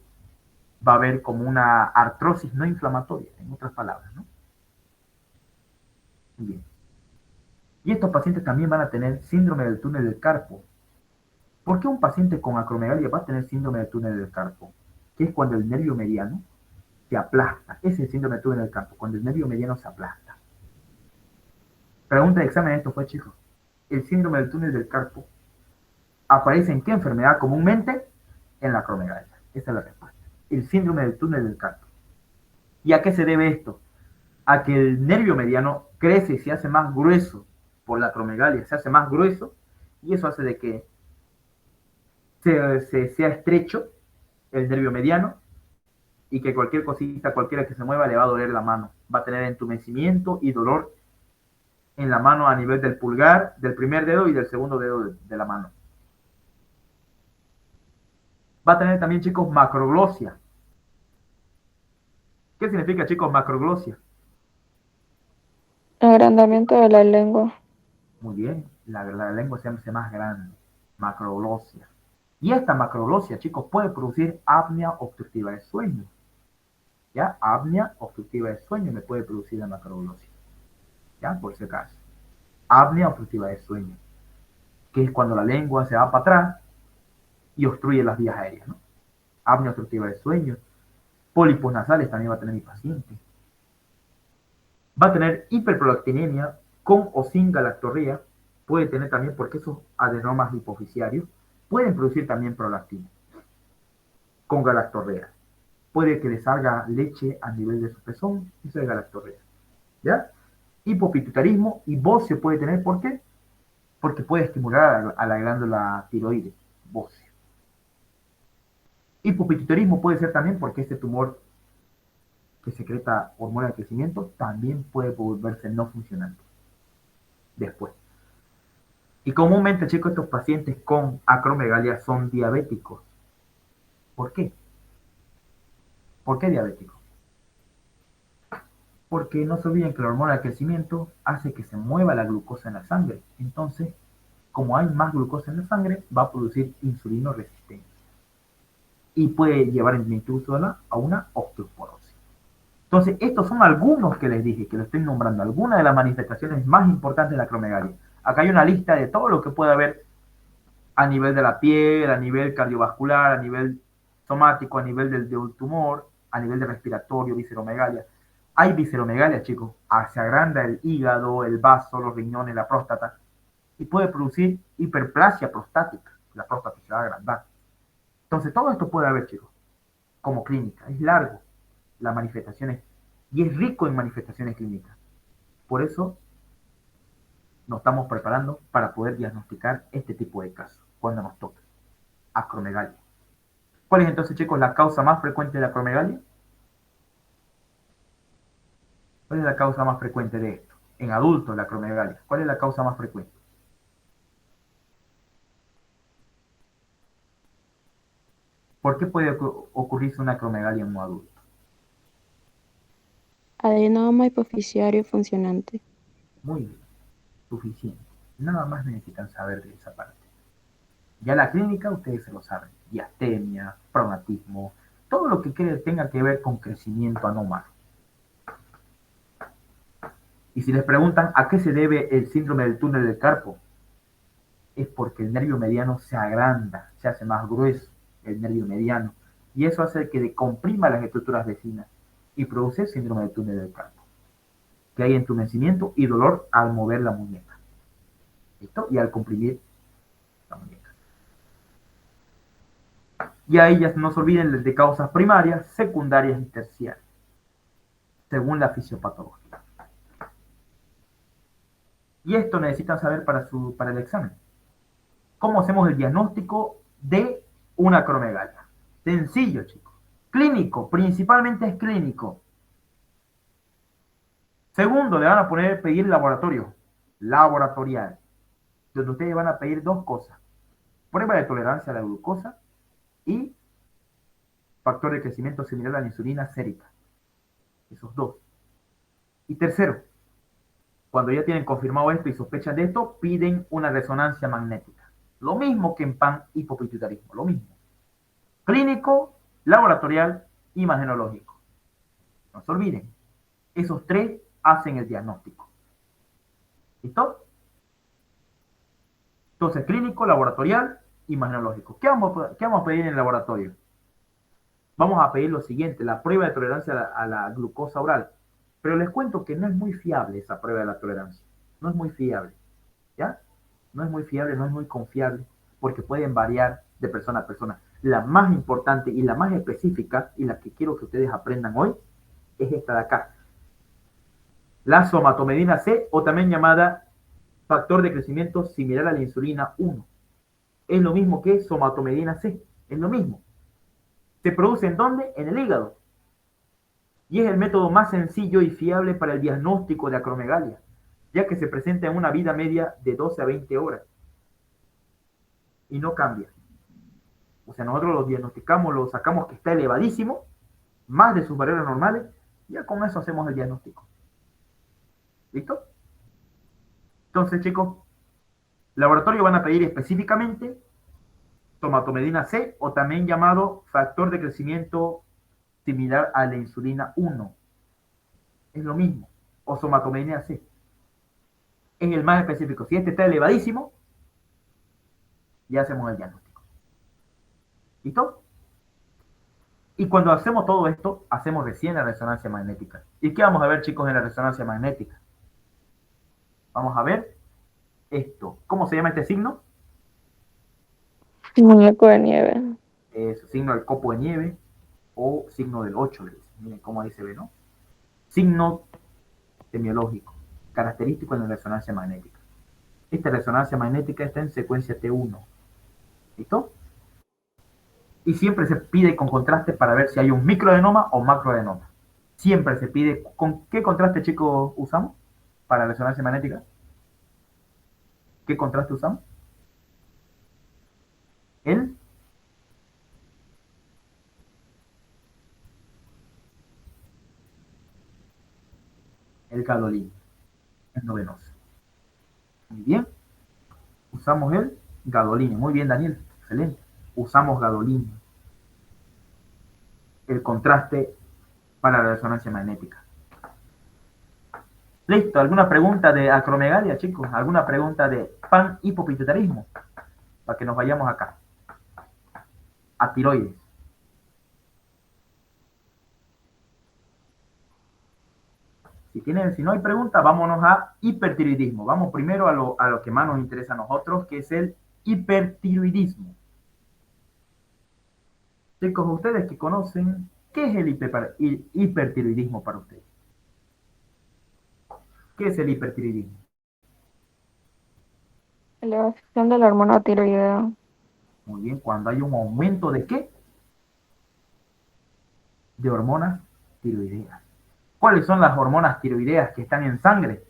S1: va a haber como una artrosis no inflamatoria, en otras palabras, ¿no? Bien. Y estos pacientes también van a tener síndrome del túnel del carpo. ¿Por qué un paciente con acromegalia va a tener síndrome del túnel del carpo? Que es cuando el nervio mediano se aplasta. Ese es el síndrome del túnel del carpo, cuando el nervio mediano se aplasta. Pregunta de examen esto fue, chicos. ¿El síndrome del túnel del carpo aparece en qué enfermedad comúnmente? En la acromegalia. Esa es la respuesta. El síndrome del túnel del carpo. ¿Y a qué se debe esto? A que el nervio mediano crece y se hace más grueso por la acromegalia, se hace más grueso, y eso hace de que sea estrecho el nervio mediano, y que cualquier cosita, cualquiera que se mueva, le va a doler la mano. Va a tener entumecimiento y dolor en la mano a nivel del pulgar, del primer dedo y del segundo dedo de la mano. Va a tener también, chicos, macroglosia. ¿Qué significa, chicos, macroglosia?
S5: Agrandamiento de la lengua.
S1: Muy bien, la lengua se hace más grande. Macroglosia. Y esta macroglosia, chicos, puede producir apnea obstructiva de sueño. ¿Ya? Apnea obstructiva de sueño me puede producir la macroglosia. ¿Ya? Por si acaso. Apnea obstructiva de sueño, que es cuando la lengua se va para atrás y obstruye las vías aéreas, ¿no? Apnea obstructiva de sueño. Pólipos nasales también va a tener mi paciente. Va a tener hiperprolactinemia con o sin galactorrea. Puede tener también, porque esos adenomas hipofisiarios pueden producir también prolactina con galactorrea. Puede que le salga leche a nivel de su pezón, eso es galactorrea. ¿Ya? Hipopituitarismo y bocio puede tener, ¿por qué? Porque puede estimular a la glándula tiroides, bocio. Hipopituitarismo puede ser también porque este tumor que secreta hormona de crecimiento también puede volverse no funcionante después. Y comúnmente, chicos, estos pacientes con acromegalia son diabéticos. ¿Por qué? ¿Por qué diabéticos? Porque no se olviden que la hormona de crecimiento hace que se mueva la glucosa en la sangre. Entonces, como hay más glucosa en la sangre, va a producir insulinoresistencia. Y puede llevar incluso a una osteoporosis. Entonces, estos son algunos que les dije, que lo estoy nombrando, algunas de las manifestaciones más importantes de la acromegalia. Acá hay una lista de todo lo que puede haber a nivel de la piel, a nivel cardiovascular, a nivel somático, a nivel del tumor, a nivel de respiratorio, visceromegalia. Hay visceromegalia, chicos. Se agranda el hígado, el vaso, los riñones, la próstata, y puede producir hiperplasia prostática. La próstata se va a agrandar. Entonces, todo esto puede haber, chicos, como clínica. Es largo las manifestaciones y es rico en manifestaciones clínicas. Por eso nos estamos preparando para poder diagnosticar este tipo de casos cuando nos toque acromegalia. ¿Cuál es entonces, chicos, la causa más frecuente de la acromegalia? ¿Cuál es la causa más frecuente de esto? En adultos, la acromegalia. ¿Cuál es la causa más frecuente? ¿Por qué puede ocurrirse una acromegalia en un adulto?
S3: Adenoma hipofisiario funcionante.
S1: Muy bien. suficiente. Nada más necesitan saber de esa parte. Ya la clínica, ustedes se lo saben. Diastemia, pronatismo, todo lo que tenga que ver con crecimiento anómalo. Y si les preguntan a qué se debe el síndrome del túnel del carpo, es porque el nervio mediano se agranda, se hace más grueso el nervio mediano. Y eso hace que comprima las estructuras vecinas y produce el síndrome del túnel del carpo. Que hay entumecimiento y dolor al mover la muñeca. ¿Listo? Y al comprimir la muñeca. Y ahí ya no se olviden de causas primarias, secundarias y terciarias, según la fisiopatología. Y esto necesitan saber para el examen. ¿Cómo hacemos el diagnóstico de una acromegalia? Sencillo, chicos. Clínico, principalmente es clínico. Segundo, le van a pedir laboratorio, laboratorial, donde ustedes van a pedir dos cosas. Prueba de tolerancia a la glucosa y factor de crecimiento similar a la insulina sérica. Esos dos. Y tercero, cuando ya tienen confirmado esto y sospechan de esto, piden una resonancia magnética. Lo mismo que en PAN hipopituitarismo, lo mismo. Clínico, laboratorial, imagenológico. No se olviden, esos tres hacen el diagnóstico. ¿Listo? Entonces, clínico, laboratorial, imagenológico. ¿Qué vamos a pedir en el laboratorio? Vamos a pedir lo siguiente, la prueba de tolerancia a la glucosa oral. Pero les cuento que no es muy fiable esa prueba de la tolerancia. No es muy fiable. ¿Ya? No es muy fiable, no es muy confiable, porque pueden variar de persona a persona. La más importante y la más específica, y la que quiero que ustedes aprendan hoy, es esta de acá. La somatomedina C, o también llamada factor de crecimiento similar a la insulina 1. Es lo mismo que somatomedina C. Es lo mismo. ¿Se produce en dónde? En el hígado. Y es el método más sencillo y fiable para el diagnóstico de acromegalia, ya que se presenta en una vida media de 12 a 20 horas. Y no cambia. O sea, nosotros lo diagnosticamos, lo sacamos que está elevadísimo, más de sus valores normales, ya con eso hacemos el diagnóstico. ¿Listo? Entonces, chicos, laboratorio van a pedir específicamente somatomedina C, o también llamado factor de crecimiento similar a la insulina 1. Es lo mismo. O somatomedina C. Es el más específico. Si este está elevadísimo, ya hacemos el diagnóstico. ¿Listo? Y cuando hacemos todo esto, hacemos recién la resonancia magnética. ¿Y qué vamos a ver, chicos, en la resonancia magnética? Vamos a ver esto. ¿Cómo se llama este signo?
S5: Muñeco de nieve.
S1: Es signo del copo de nieve o signo del 8. Miren cómo ahí se ve, ¿no? Signo semiológico, característico en la resonancia magnética. Esta resonancia magnética está en secuencia T1. ¿Listo? Y siempre se pide con contraste para ver si hay un microadenoma o macroadenoma. Siempre se pide. ¿Con qué contraste, chicos, usamos para la resonancia magnética? ¿Qué contraste usamos? El gadolínio, endovenoso. Muy bien. Usamos el gadolínio. Muy bien, Daniel. Excelente. Usamos gadolínio. El contraste para la resonancia magnética. Listo. ¿Alguna pregunta de acromegalia, chicos? ¿Alguna pregunta de panhipopituitarismo? Para que nos vayamos acá. A tiroides. Si no hay pregunta, vámonos a hipertiroidismo. Vamos primero a lo que más nos interesa a nosotros, que es el hipertiroidismo. Chicos, ustedes que conocen, ¿qué es el hipertiroidismo para ustedes? ¿Qué es el hipertiroidismo?
S5: Elevación de la hormona tiroidea.
S1: Muy bien, cuando hay un aumento de ¿qué? De hormonas tiroideas. ¿Cuáles son las hormonas tiroideas que están en sangre?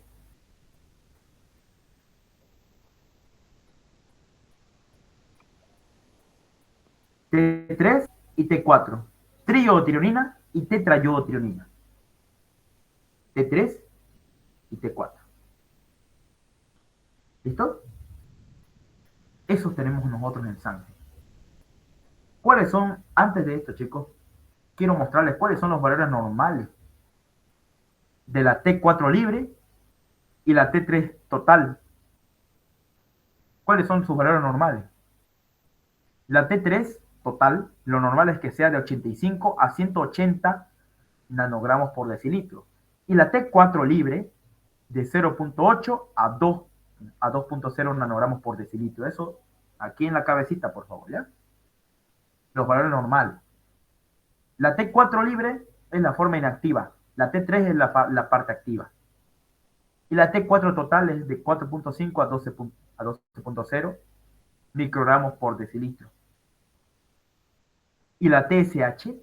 S1: T3 y T4. Triodotironina y tetrayodotironina. T3 y T4. ¿Listo? Eso tenemos nosotros en sangre. ¿Cuáles son, antes de esto, chicos, quiero mostrarles cuáles son los valores normales de la T4 libre y la T3 total? ¿Cuáles son sus valores normales? La T3 total, lo normal es que sea de 85 a 180 nanogramos por decilitro. Y la T4 libre, de 0.8 a 2.0 nanogramos por decilitro. Eso aquí en la cabecita, por favor, ¿ya? Los valores normales. La T4 libre es la forma inactiva. La T3 es la parte activa. Y la T4 total es de 4.5 a 12.0 microgramos por decilitro. Y la TSH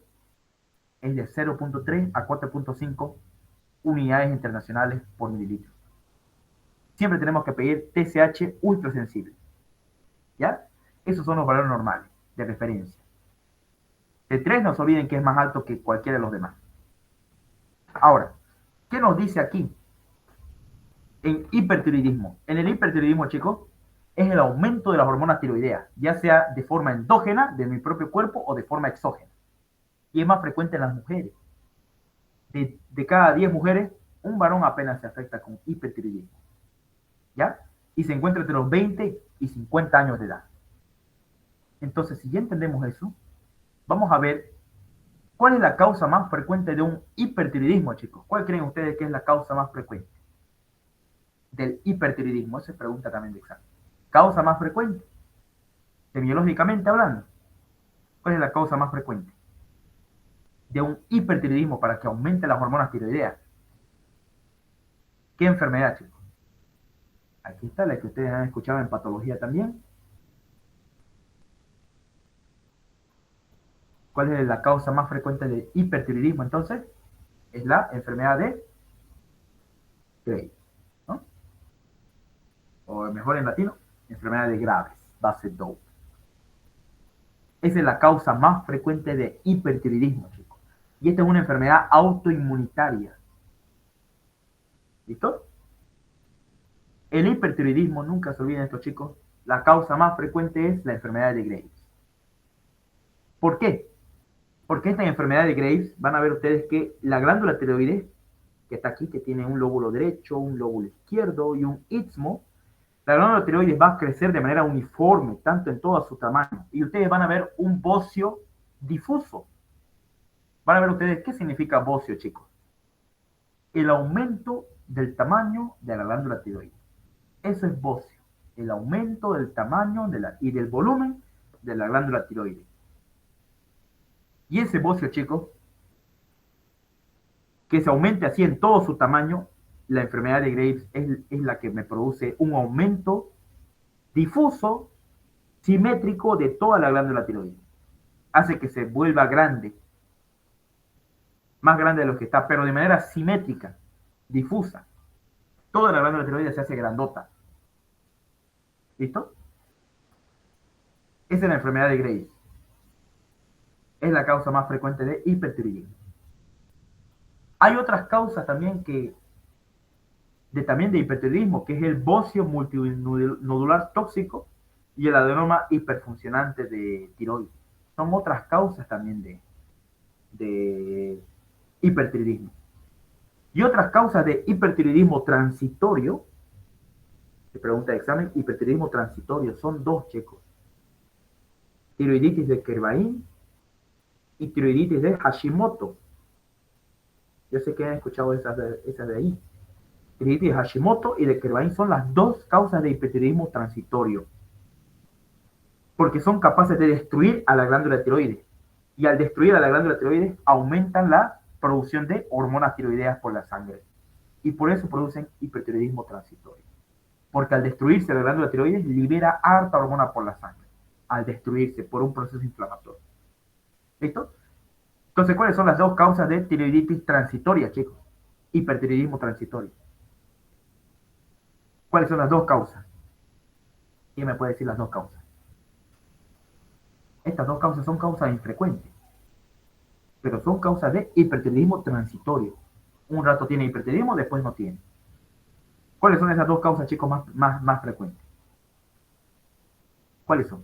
S1: es de 0.3 a 4.5 unidades internacionales por mililitro. Siempre tenemos que pedir TSH ultrasensible. ¿Ya? Esos son los valores normales de referencia. T3 no se olviden que es más alto que cualquiera de los demás. Ahora, ¿qué nos dice aquí? En hipertiroidismo. En el hipertiroidismo, chicos, es el aumento de las hormonas tiroideas, ya sea de forma endógena, de mi propio cuerpo, o de forma exógena. Y es más frecuente en las mujeres. De cada 10 mujeres, un varón apenas se afecta con hipertiroidismo. ¿Ya? Y se encuentra entre los 20 y 50 años de edad. Entonces, si ya entendemos eso, vamos a ver cuál es la causa más frecuente de un hipertiroidismo, chicos. ¿Cuál creen ustedes que es la causa más frecuente del hipertiroidismo? Esa es pregunta también de examen. ¿Causa más frecuente? Semiológicamente hablando, ¿cuál es la causa más frecuente de un hipertiroidismo para que aumente las hormonas tiroideas? ¿Qué enfermedad, chicos? Aquí está la que ustedes han escuchado en patología también. ¿Cuál es la causa más frecuente de hipertiroidismo entonces? Es la enfermedad de Graves, ¿no? O mejor en latino, enfermedad de Graves, Bassett-Dowe. Esa es la causa más frecuente de hipertiroidismo, chicos. Y esta es una enfermedad autoinmunitaria. ¿Listo? El hipertiroidismo, nunca se olviden esto, chicos, la causa más frecuente es la enfermedad de Graves. ¿Por qué? Porque esta enfermedad de Graves, van a ver ustedes que la glándula tiroides, que está aquí, que tiene un lóbulo derecho, un lóbulo izquierdo y un istmo, la glándula tiroides va a crecer de manera uniforme, tanto en todo su tamaño. Y ustedes van a ver un bocio difuso. Van a ver ustedes qué significa bocio, chicos. El aumento del tamaño de la glándula tiroides. Eso es bocio. El aumento del tamaño y del volumen de la glándula tiroides. Y ese bocio, chicos, que se aumente así en todo su tamaño, la enfermedad de Graves es la que me produce un aumento difuso, simétrico de toda la glándula tiroides. Hace que se vuelva grande, más grande de lo que está, pero de manera simétrica, difusa. Toda la glándula tiroides se hace grandota. ¿Listo? Esa es la enfermedad de Graves. Es la causa más frecuente de hipertiroidismo. Hay otras causas también también de hipertiroidismo, que es el bocio multinodular tóxico y el adenoma hiperfuncionante de tiroides. Son otras causas también de hipertiroidismo. Y otras causas de hipertiroidismo transitorio, se pregunta de examen, hipertiroidismo transitorio, son dos, chicos. Tiroiditis de Kervain y tiroiditis de Hashimoto. Yo sé que han escuchado esas de ahí. Tiroiditis de Hashimoto y de Kervain son las dos causas de hipertiroidismo transitorio. Porque son capaces de destruir a la glándula tiroides. Y al destruir a la glándula tiroides, aumentan la producción de hormonas tiroideas por la sangre. Y por eso producen hipertiroidismo transitorio. Porque al destruirse la glándula tiroides, libera harta hormona por la sangre. Al destruirse por un proceso inflamatorio. ¿Listo? Entonces, ¿cuáles son las dos causas de tiroiditis transitoria, chicos? Hipertiroidismo transitorio. ¿Cuáles son las dos causas? ¿Quién me puede decir las dos causas? Estas dos causas son causas infrecuentes, pero son causas de hipertiroidismo transitorio. Un rato tiene hipertiroidismo, después no tiene. ¿Cuáles son esas dos causas, chicos, más frecuentes? ¿Cuáles son?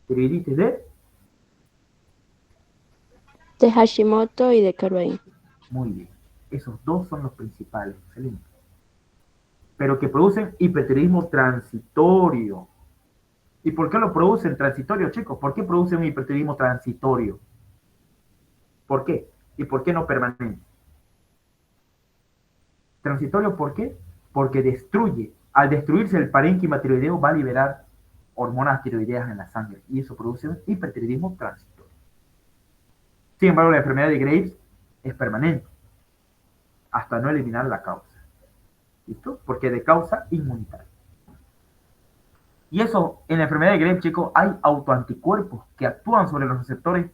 S1: Tiroiditis
S3: De Hashimoto y de Kerbein.
S1: Muy bien. Esos dos son los principales. Excelente. Pero que producen hipertiroidismo transitorio. ¿Y por qué lo producen transitorio, chicos? ¿Por qué producen un hipertiroidismo transitorio? ¿Por qué? ¿Y por qué no permanente? Transitorio, ¿por qué? Porque destruye. Al destruirse el parénquima tiroideo va a liberar hormonas tiroideas en la sangre y eso produce un hipertiroidismo transitorio. Sin embargo, la enfermedad de Graves es permanente hasta no eliminar la causa. ¿Listo? Porque de causa inmunitaria. Y eso, en la enfermedad de Graves, chicos, hay autoanticuerpos que actúan sobre los receptores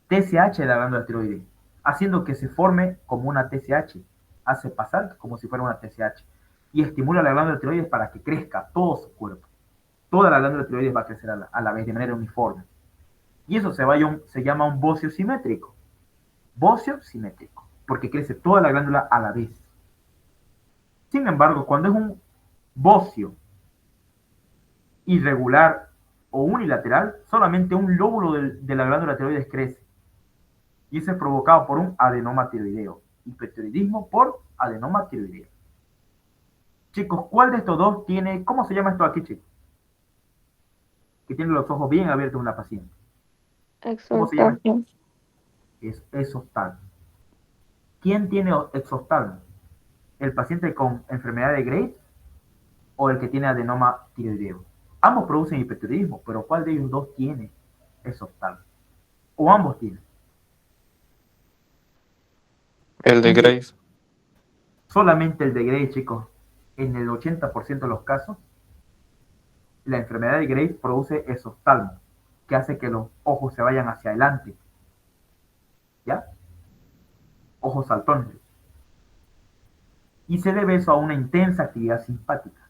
S1: TSH de la glándula tiroides, haciendo que se forme como una TSH, hace pasar como si fuera una TSH, y estimula la glándula tiroides para que crezca todo su cuerpo. Toda la glándula tiroides va a crecer a la vez, de manera uniforme. Y eso se llama un bocio simétrico. Bocio simétrico, porque crece toda la glándula a la vez. Sin embargo, cuando es un bocio irregular o unilateral, solamente un lóbulo de la glándula tiroides crece. Y eso es provocado por un adenoma tiroideo. Hipertiroidismo por adenoma tiroideo. Chicos, ¿cuál de estos dos tiene, cómo se llama esto aquí, chicos? Que tiene los ojos bien abiertos una paciente. ¿Cómo se llama?
S5: Exaltación.
S1: Es exoftalmo. ¿Quién tiene exoftalmo? ¿El paciente con enfermedad de Graves o el que tiene adenoma tiroideo? Ambos producen hipertiroidismo, pero ¿cuál de ellos dos tiene exoftalmo? ¿O ambos tienen?
S6: El de Grace.
S1: Solamente el de Graves, chicos. En el 80% de los casos, la enfermedad de Graves produce exoftalmo, que hace que los ojos se vayan hacia adelante. ¿Ya? Ojos saltones. Y se debe eso a una intensa actividad simpática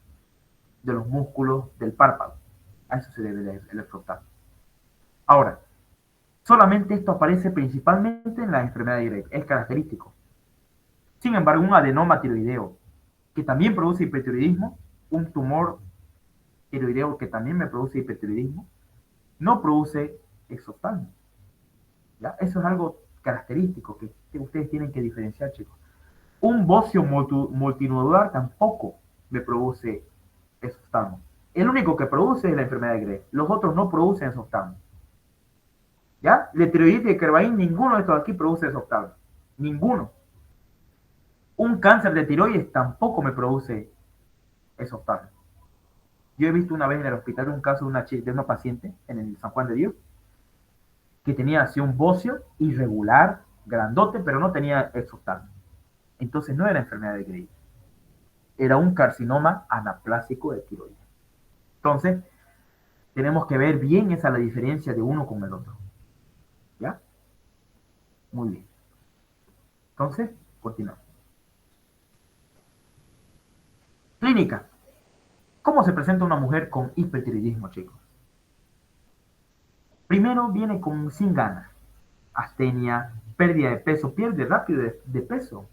S1: de los músculos del párpado. A eso se debe el exoftalmo. Ahora, solamente esto aparece principalmente en la enfermedad de Graves. Es característico. Sin embargo, un adenoma tiroideo, que también produce hipertiroidismo, un tumor tiroideo que también me produce hipertiroidismo, no produce exoftalmo. ¿Ya? Eso es algo característico que ustedes tienen que diferenciar, chicos. Un bocio multinodular tampoco me produce exoftalmo. El único que produce es la enfermedad de Graves. Los otros no producen exoftalmo. ¿Ya? La tiroiditis de Kerbein, ninguno de estos aquí produce exoftalmo. Ninguno. Un cáncer de tiroides tampoco me produce exoftalmo. Yo he visto una vez en el hospital un caso de una paciente en el San Juan de Dios que tenía así un bocio irregular, grandote, pero no tenía exoftalmo. Entonces no era enfermedad de Graves. Era un carcinoma anaplásico de tiroides. Entonces, tenemos que ver bien esa la diferencia de uno con el otro. ¿Ya? Muy bien. Entonces, continuamos. Clínica. ¿Cómo se presenta una mujer con hipertiroidismo, chicos? Primero viene sin ganas, astenia, pérdida de peso, pierde rápido de peso,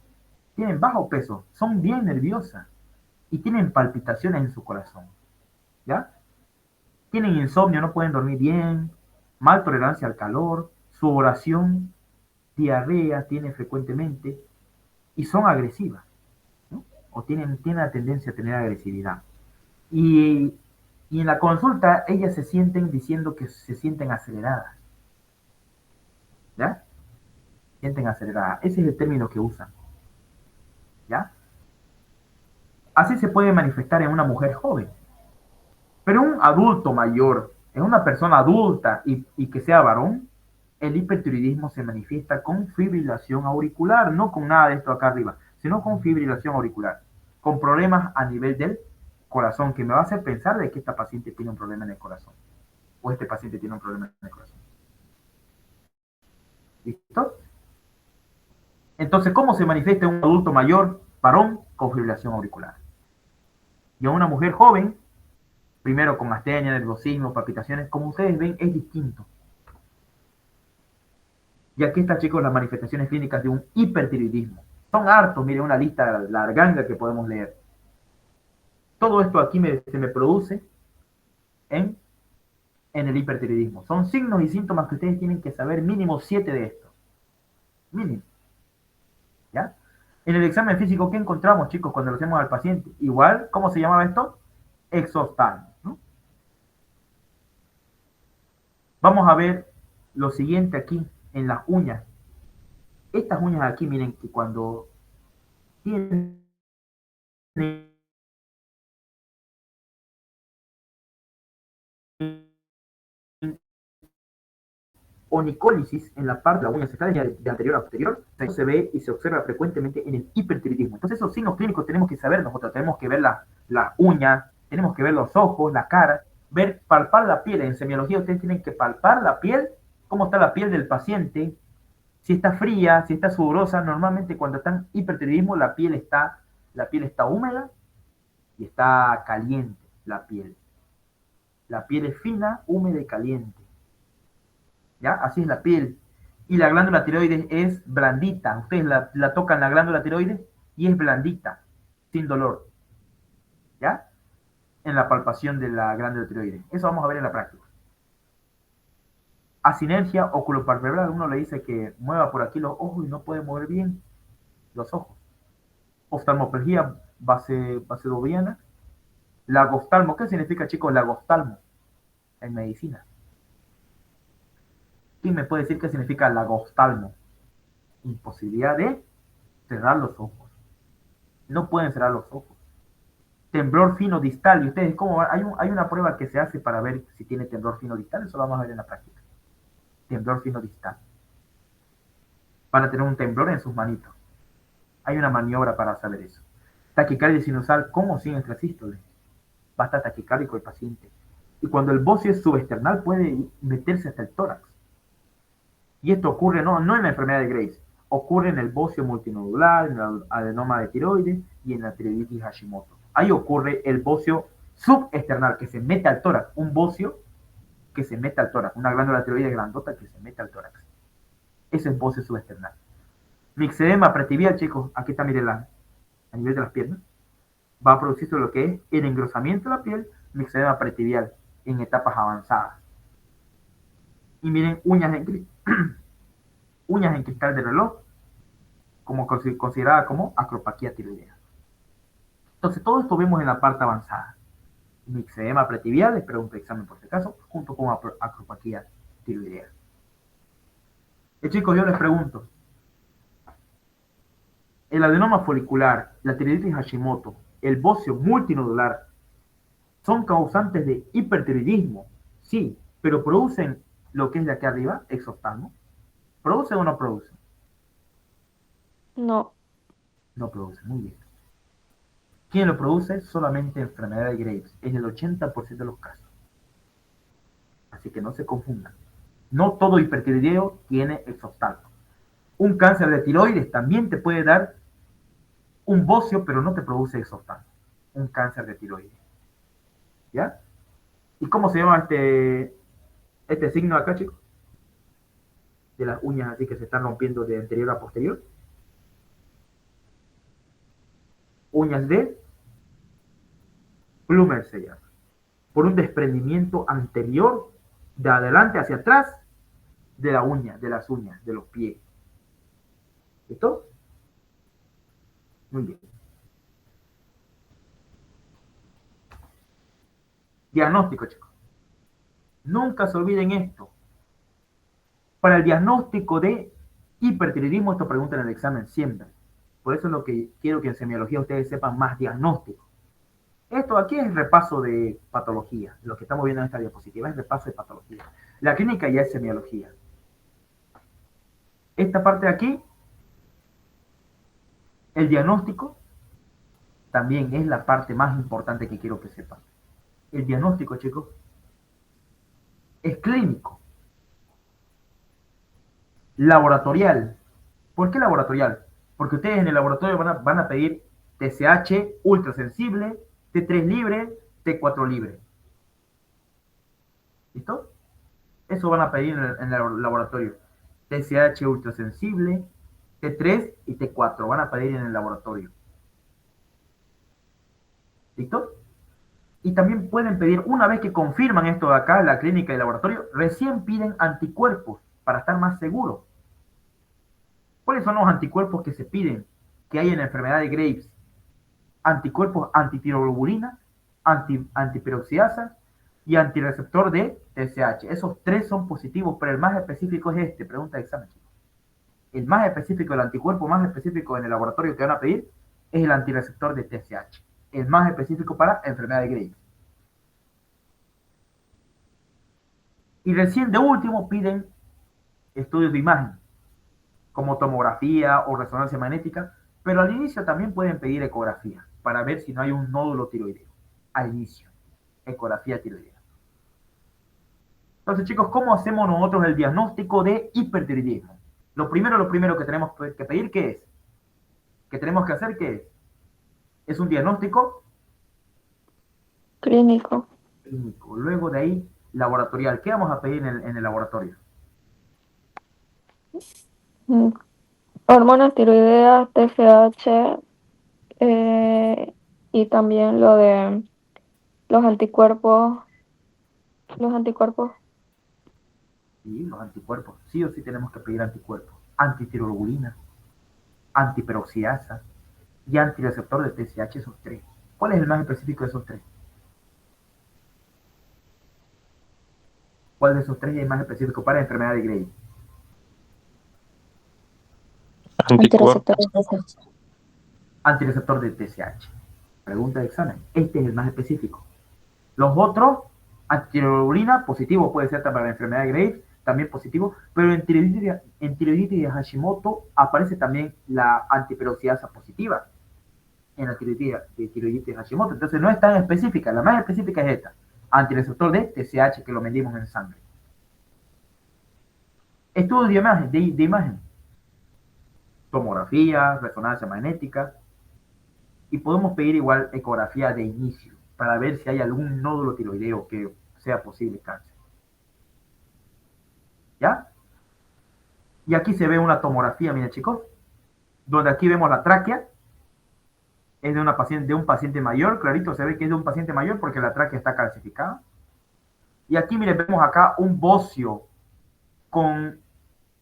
S1: tienen bajo peso, son bien nerviosas y tienen palpitaciones en su corazón. ¿Ya? Tienen insomnio, no pueden dormir bien, mal tolerancia al calor, sudoración, diarrea tiene frecuentemente y son agresivas, ¿no? O tienen la tendencia a tener agresividad. Y en la consulta ellas se sienten diciendo que se sienten aceleradas. ¿Ya? Sienten aceleradas. Ese es el término que usan. ¿Ya? Así se puede manifestar en una mujer joven. Pero un adulto mayor, en una persona adulta y que sea varón, el hipertiroidismo se manifiesta con fibrilación auricular, no con nada de esto acá arriba, sino con fibrilación auricular, con problemas a nivel del corazón, que me va a hacer pensar de que esta paciente tiene un problema en el corazón, o este paciente tiene un problema en el corazón. ¿Listo? Entonces, ¿cómo se manifiesta en un adulto mayor, varón, con fibrilación auricular? Y a una mujer joven, primero con astenia, nerviosismo, palpitaciones, como ustedes ven, es distinto. Y aquí están, chicos, las manifestaciones clínicas de un hipertiroidismo. Son hartos, miren, una lista larganga que podemos leer. Todo esto aquí se me produce en el hipertiroidismo. Son signos y síntomas que ustedes tienen que saber, mínimo 7 de estos. Mínimo. ¿Ya? En el examen físico, ¿qué encontramos, chicos, cuando lo hacemos al paciente? Igual, ¿cómo se llamaba esto? Exoftalmo, ¿no? Vamos a ver lo siguiente aquí, en las uñas. Estas uñas aquí, miren, que cuando tienen onicólisis en la parte de la uña central de anterior a posterior, se ve y se observa frecuentemente en el hipertiroidismo. Entonces esos signos clínicos tenemos que saber nosotros, tenemos que ver las uñas, tenemos que ver los ojos, la cara, ver, palpar la piel. En semiología ustedes tienen que palpar la piel, cómo está la piel del paciente, si está fría, si está sudorosa. Normalmente cuando está en hipertiroidismo la piel está húmeda y está caliente la piel. La piel es fina, húmeda y caliente. ¿Ya? Así es la piel. Y la glándula tiroides es blandita. Ustedes la tocan la glándula tiroides y es blandita, sin dolor. ¿Ya? En la palpación de la glándula tiroides. Eso vamos a ver en la práctica. Asinergia oculopalpebral. Uno le dice que mueva por aquí los ojos y no puede mover bien los ojos. Oftalmoplegia basedoviana. Lagoftalmo. ¿Qué significa, chicos, lagoftalmo en medicina? ¿Quién me puede decir qué significa lagoftalmo? Imposibilidad de cerrar los ojos. No pueden cerrar los ojos. Temblor fino distal. ¿Y ustedes cómo? Hay una prueba que se hace para ver si tiene temblor fino distal. Eso lo vamos a ver en la práctica. Temblor fino distal. Van a tener un temblor en sus manitos. Hay una maniobra para saber eso. Taquicardia sinusal, ¿cómo sin extrasístole? Va a estar taquicárdico el paciente. Y cuando el bocio es subesternal puede meterse hasta el tórax. Y esto ocurre no en la enfermedad de Graves, ocurre en el bocio multinodular, en el adenoma de tiroides y en la tiroiditis Hashimoto. Ahí ocurre el bocio subesternal, que se mete al tórax, un bocio que se mete al tórax, una glándula tiroides grandota que se mete al tórax. Ese es bocio subesternal. Mixedema pretibial, chicos, aquí está, miren, a nivel de las piernas, va a producirse lo que es el engrosamiento de la piel, mixedema pretibial en etapas avanzadas. Y miren, uñas en cristal de reloj, como considerada como acropaquía tiroidea. Entonces, todo esto vemos en la parte avanzada. Mixedema pretibial, les pregunto examen por si acaso, junto con acropaquía tiroidea. Chicos, yo les pregunto, el adenoma folicular, la tiroiditis Hashimoto, el bocio multinodular, ¿son causantes de hipertiroidismo? Sí, pero producen lo que es de aquí arriba, exoftalmo. ¿Producen o no producen?
S5: No.
S1: No producen, muy bien. ¿Quién lo produce? Solamente enfermedad de Graves, en el 80% de los casos. Así que no se confundan. No todo hipertiroideo tiene exoftalmo. Un cáncer de tiroides también te puede dar un bocio, pero no te produce exoftalmo. Un cáncer de tiroides. ¿Ya? ¿Y cómo se llama este signo acá, chicos? De las uñas así que se están rompiendo de anterior a posterior. Uñas de Plummer se llama. Por un desprendimiento anterior, de adelante hacia atrás, de la uña, de las uñas, de los pies. ¿Listo? Muy bien. Diagnóstico, chicos. Nunca se olviden esto. Para el diagnóstico de hipertiroidismo, esto preguntan en el examen siempre. Por eso es lo que quiero que en semiología ustedes sepan más diagnóstico. Esto aquí es repaso de patología. Lo que estamos viendo en esta diapositiva es repaso de patología. La clínica ya es semiología. Esta parte de aquí, el diagnóstico, también es la parte más importante que quiero que sepan. El diagnóstico, chicos, es clínico, laboratorial. ¿Por qué laboratorial? Porque ustedes en el laboratorio van a pedir TSH ultrasensible, T3 libre, T4 libre. ¿Listo? Eso van a pedir en el laboratorio. TSH ultrasensible, T3 y T4 van a pedir en el laboratorio. ¿Listo? Y también pueden pedir, una vez que confirman esto de acá, la clínica y el laboratorio, recién piden anticuerpos para estar más seguros. ¿Cuáles son los anticuerpos que se piden que hay en la enfermedad de Graves? Anticuerpos antitiroglobulina, antiperoxidasa y antirreceptor de TSH. Esos tres son positivos, pero el más específico es este. Pregunta de examen, chicos. El más específico, el anticuerpo más específico en el laboratorio que van a pedir es el antirreceptor de TSH. El más específico para enfermedad de Graves. Y recién de último piden estudios de imagen, como tomografía o resonancia magnética, pero al inicio también pueden pedir ecografía para ver si no hay un nódulo tiroideo. Al inicio, ecografía tiroidea. Entonces, chicos, ¿cómo hacemos nosotros el diagnóstico de hipertiroidismo? Lo primero que tenemos que pedir, ¿qué es? ¿Qué tenemos que hacer? ¿Qué es? Es un diagnóstico
S5: Clínico.
S1: clínico. Luego de ahí, laboratorial. ¿Qué vamos a pedir en el laboratorio?
S5: Mm, Hormonas tiroideas, TSH, y también lo de los anticuerpos. Los anticuerpos.
S1: Sí, los anticuerpos. Sí o sí tenemos que pedir anticuerpos. Antitiroglobulina, antiperoxidasa y antireceptor de TSH, esos tres. ¿Cuál es el más específico de esos tres? ¿Cuál de esos tres es el más específico para la enfermedad de Graves?
S6: Anticuerpo.
S3: Antirreceptor de TSH.
S1: Antireceptor de TSH. Pregunta de examen. Este es el más específico. Los otros, antitiroglobulina, positivo, puede ser para la enfermedad de Graves, también positivo, pero en tiroiditis de Hashimoto aparece también la antiperoxidasa positiva en la tiroiditis de Hashimoto. Entonces no es tan específica, la más específica es esta, antireceptor de TSH que lo medimos en sangre. Estudio de imagen, tomografía, resonancia magnética, y podemos pedir igual ecografía de inicio para ver si hay algún nódulo tiroideo que sea posible cáncer. ¿Ya? Y aquí se ve una tomografía, miren chicos, donde aquí vemos la tráquea, es de un paciente mayor, clarito se ve que es de un paciente mayor porque la tráquea está calcificada. Y aquí, miren, vemos acá un bocio con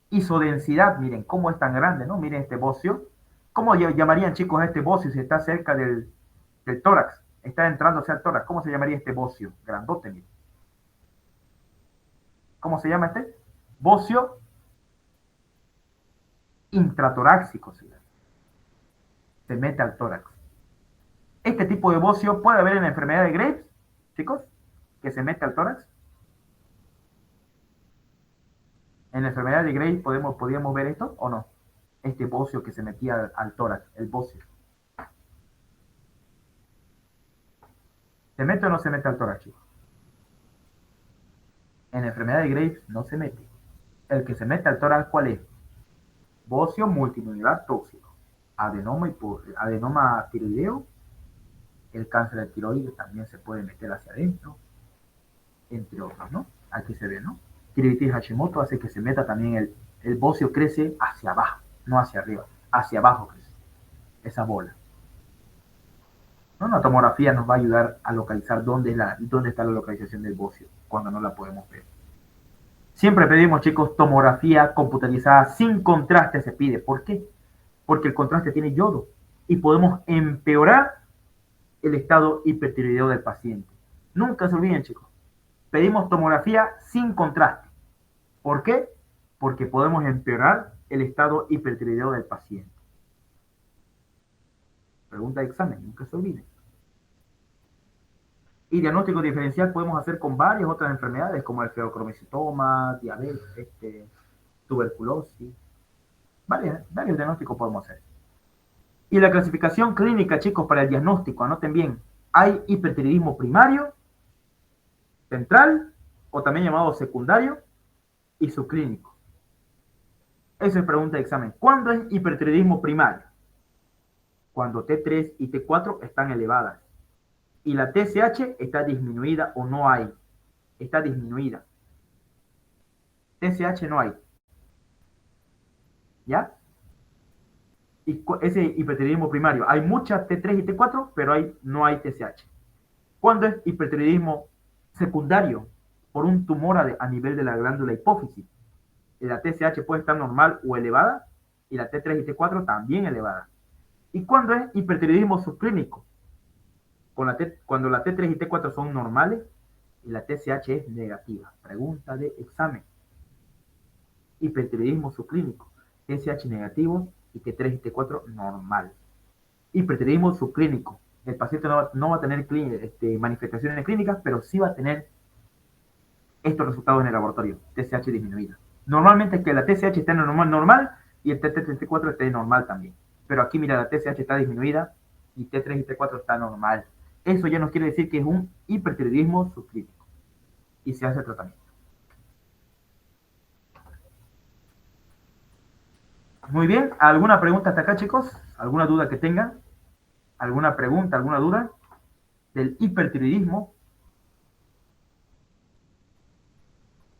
S1: isodensidad, miren cómo es tan grande, ¿no? Miren este bocio. ¿Cómo llamarían, chicos, a este bocio si está cerca del tórax? Está entrando hacia el tórax. ¿Cómo se llamaría este bocio? Grandote, miren. ¿Cómo se llama este? Bocio intratoráxico, se mete al tórax. Este tipo de bocio puede haber en la enfermedad de Graves, chicos, que se mete al tórax. En la enfermedad de Graves podíamos ver esto o no. Este bocio que se metía al tórax, el bocio. ¿Se mete o no se mete al tórax, chicos? En la enfermedad de Graves no se mete. El que se mete al tórax, ¿cuál es? Bocio multinodular tóxico. Adenoma tiroideo. El cáncer de tiroides también se puede meter hacia adentro, entre otros, ¿no? Aquí se ve, ¿no? Tiroiditis Hashimoto hace que se meta también el bocio, crece hacia abajo, no hacia arriba, hacia abajo crece esa bola. ¿No? Una tomografía nos va a ayudar a localizar dónde está la localización del bocio cuando no la podemos ver. Siempre pedimos, chicos, tomografía computarizada sin contraste se pide. ¿Por qué? Porque el contraste tiene yodo y podemos empeorar el estado hipertiroideo del paciente. Nunca se olviden, chicos. Pedimos tomografía sin contraste. ¿Por qué? Porque podemos empeorar el estado hipertiroideo del paciente. Pregunta de examen, nunca se olviden. Y diagnóstico diferencial podemos hacer con varias otras enfermedades como el feocromocitoma, diabetes, tuberculosis. Varios diagnósticos podemos hacer. Y la clasificación clínica, chicos, para el diagnóstico, anoten bien, hay hipertiroidismo primario, central, o también llamado secundario, y subclínico. Esa es pregunta de examen. ¿Cuándo es hipertiroidismo primario? Cuando T3 y T4 están elevadas y la TSH está disminuida o no hay. Está disminuida. TSH no hay. ¿Ya? ese hipertiroidismo primario. Hay mucha T3 y T4, pero no hay TSH. ¿Cuándo es hipertiroidismo secundario? Por un tumor a nivel de la glándula hipófisis. La TSH puede estar normal o elevada, y la T3 y T4 también elevada. ¿Y cuándo es hipertiroidismo subclínico? Cuando la T3 y T4 son normales y la TSH es negativa. Pregunta de examen. Hipertiroidismo subclínico, TSH negativo y T3 y T4 normal. Hipertiroidismo subclínico. El paciente no va a tener manifestaciones clínicas, pero sí va a tener estos resultados en el laboratorio. TSH disminuida. Normalmente es que la TSH esté en normal y el T3 y T4 esté normal también. Pero aquí, mira, la TSH está disminuida y T3 y T4 está normal. Eso ya nos quiere decir que es un hipertiroidismo subclínico. Y se hace tratamiento. Muy bien. ¿Alguna pregunta hasta acá, chicos? ¿Alguna duda que tengan? ¿Alguna pregunta, alguna duda del hipertiroidismo?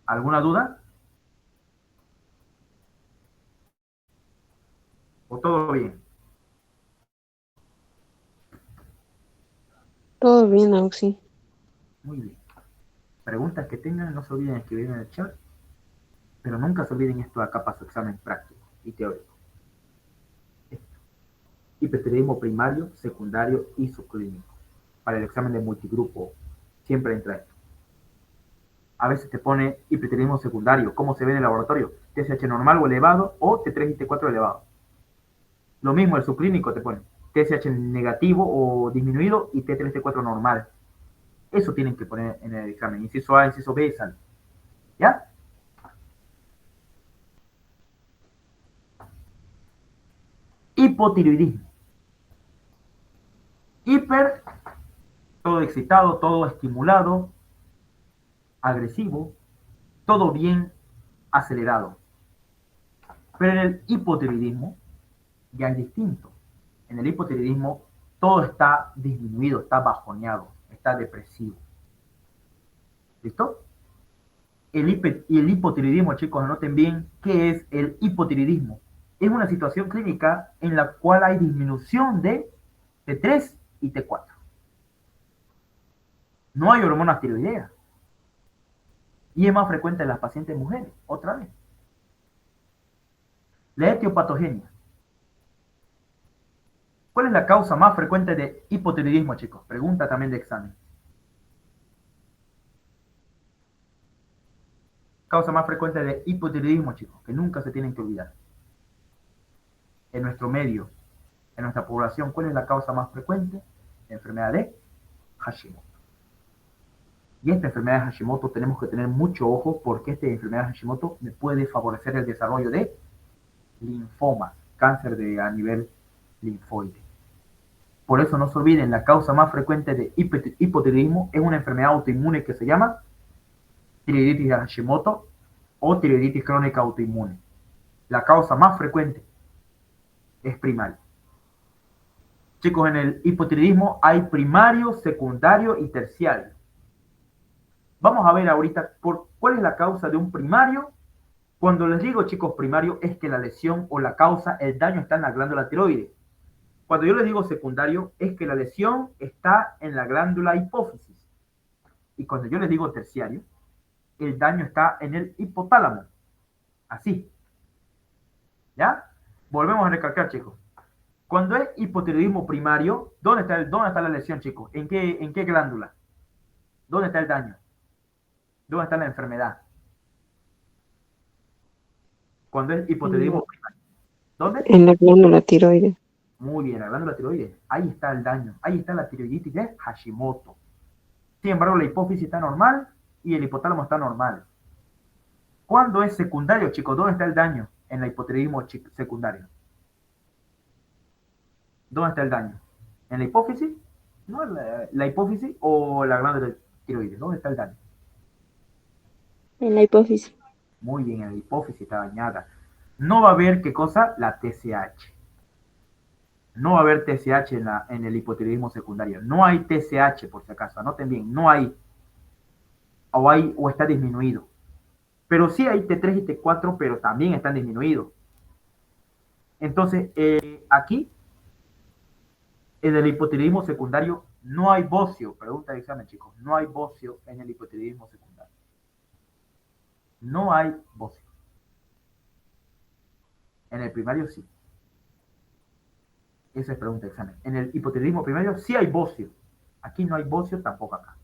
S1: ¿Alguna duda? ¿O todo bien?
S2: Todo bien, Auxi.
S1: Muy bien. Preguntas que tengan, no se olviden escribir en el chat, pero nunca se olviden esto de acá para su examen práctico y teórico. Hipertiroidismo primario, secundario y subclínico. Para el examen de multigrupo, siempre entra esto. A veces te pone hipertiroidismo secundario, ¿cómo se ve en el laboratorio? TSH normal o elevado, o T3 y T4 elevado. Lo mismo el subclínico te pone TSH negativo o disminuido y T3 y T4 normal. Eso tienen que poner en el examen. Inciso A, inciso B, sale. ¿Ya? Hipotiroidismo. Hiper, todo excitado, todo estimulado, agresivo, todo bien acelerado. Pero en el hipotiroidismo ya es distinto. En el hipotiroidismo todo está disminuido, está bajoneado, está depresivo. ¿Listo? Y el hipotiroidismo, chicos, anoten bien, ¿qué es el hipotiroidismo? Es una situación clínica en la cual hay disminución de T3 y T4. No hay hormonas tiroideas. Y es más frecuente en las pacientes mujeres, otra vez. La etiopatogenia. ¿Cuál es la causa más frecuente de hipotiroidismo, chicos? Pregunta también de examen. Causa más frecuente de hipotiroidismo, chicos, que nunca se tienen que olvidar. En nuestro medio, en nuestra población, ¿cuál es la causa más frecuente? La enfermedad de Hashimoto. Y esta enfermedad de Hashimoto tenemos que tener mucho ojo porque esta enfermedad de Hashimoto me puede favorecer el desarrollo de linfomas, cáncer a nivel linfoide. Por eso no se olviden, la causa más frecuente de hipotiroidismo es una enfermedad autoinmune que se llama tiroiditis de Hashimoto o tiroiditis crónica autoinmune. La causa más frecuente es primaria. Chicos, en el hipotiroidismo hay primario, secundario y terciario. Vamos a ver ahorita cuál es la causa de un primario. Cuando les digo, chicos, primario, es que la lesión o la causa, el daño está en la glándula tiroides. Cuando yo les digo secundario, es que la lesión está en la glándula hipófisis. Y cuando yo les digo terciario, el daño está en el hipotálamo. Así. ¿Ya? Volvemos a recalcar, chicos. Cuando es hipotiroidismo primario, ¿dónde está la lesión, chicos? ¿En qué glándula? ¿Dónde está el daño? ¿Dónde está la enfermedad? Cuando es hipotiroidismo primario. ¿Dónde?
S2: En la glándula tiroides.
S1: Muy bien, la glándula tiroides. Ahí está el daño. Ahí está la tiroiditis de Hashimoto. Sin embargo, la hipófisis está normal y el hipotálamo está normal. ¿Cuándo es secundario, chicos? ¿Dónde está el daño en el hipotiroidismo secundario? ¿Dónde está el daño? ¿En la hipófisis? ¿No? ¿La hipófisis o la glándula tiroides? ¿Dónde está el daño?
S3: En la hipófisis.
S1: Muy bien, en la hipófisis está dañada. No va a haber, ¿qué cosa? La TSH. No va a haber TSH en el hipotiroidismo secundario. No hay TSH, por si acaso. Anoten bien, no hay. O está disminuido. Pero sí hay T3 y T4, pero también están disminuidos. Entonces, aquí, en el hipotiroidismo secundario, no hay bocio. Pregunta de examen, chicos. No hay bocio en el hipotiroidismo secundario. No hay bocio. En el primario sí. Esa es pregunta de examen. En el hipotiroidismo primario sí hay bocio. Aquí no hay bocio, tampoco acá.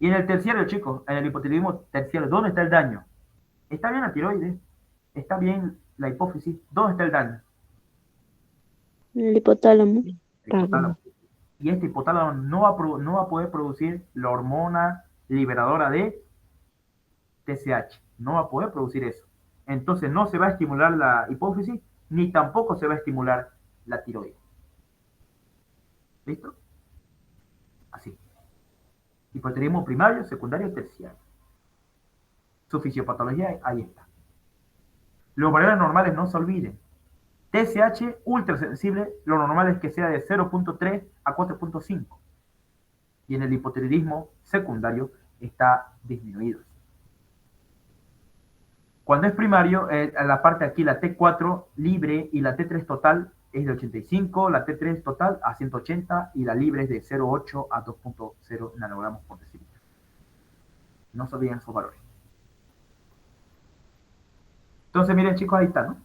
S1: Y en el terciario, chicos, en el hipotiroidismo terciario, ¿dónde está el daño? Está bien la tiroides, está bien la hipófisis. ¿Dónde está el daño?
S2: El hipotálamo.
S1: El hipotálamo. Y este hipotálamo no va a poder producir la hormona liberadora de TSH. No va a poder producir eso. Entonces no se va a estimular la hipófisis, ni tampoco se va a estimular la tiroides. ¿Listo? Así. Hipotiroidismo primario, secundario y terciario. Su fisiopatología, ahí está. Los valores normales no se olviden. TSH ultrasensible, lo normal es que sea de 0.3 a 4.5. Y en el hipotiroidismo secundario está disminuido. Cuando es primario, la parte aquí, la T4 libre y la T3 total es de 85, la T3 total a 180 y la libre es de 0.8 a 2.0 nanogramos por decilitro. No se olviden esos valores. Entonces, miren, chicos, ahí está, ¿no?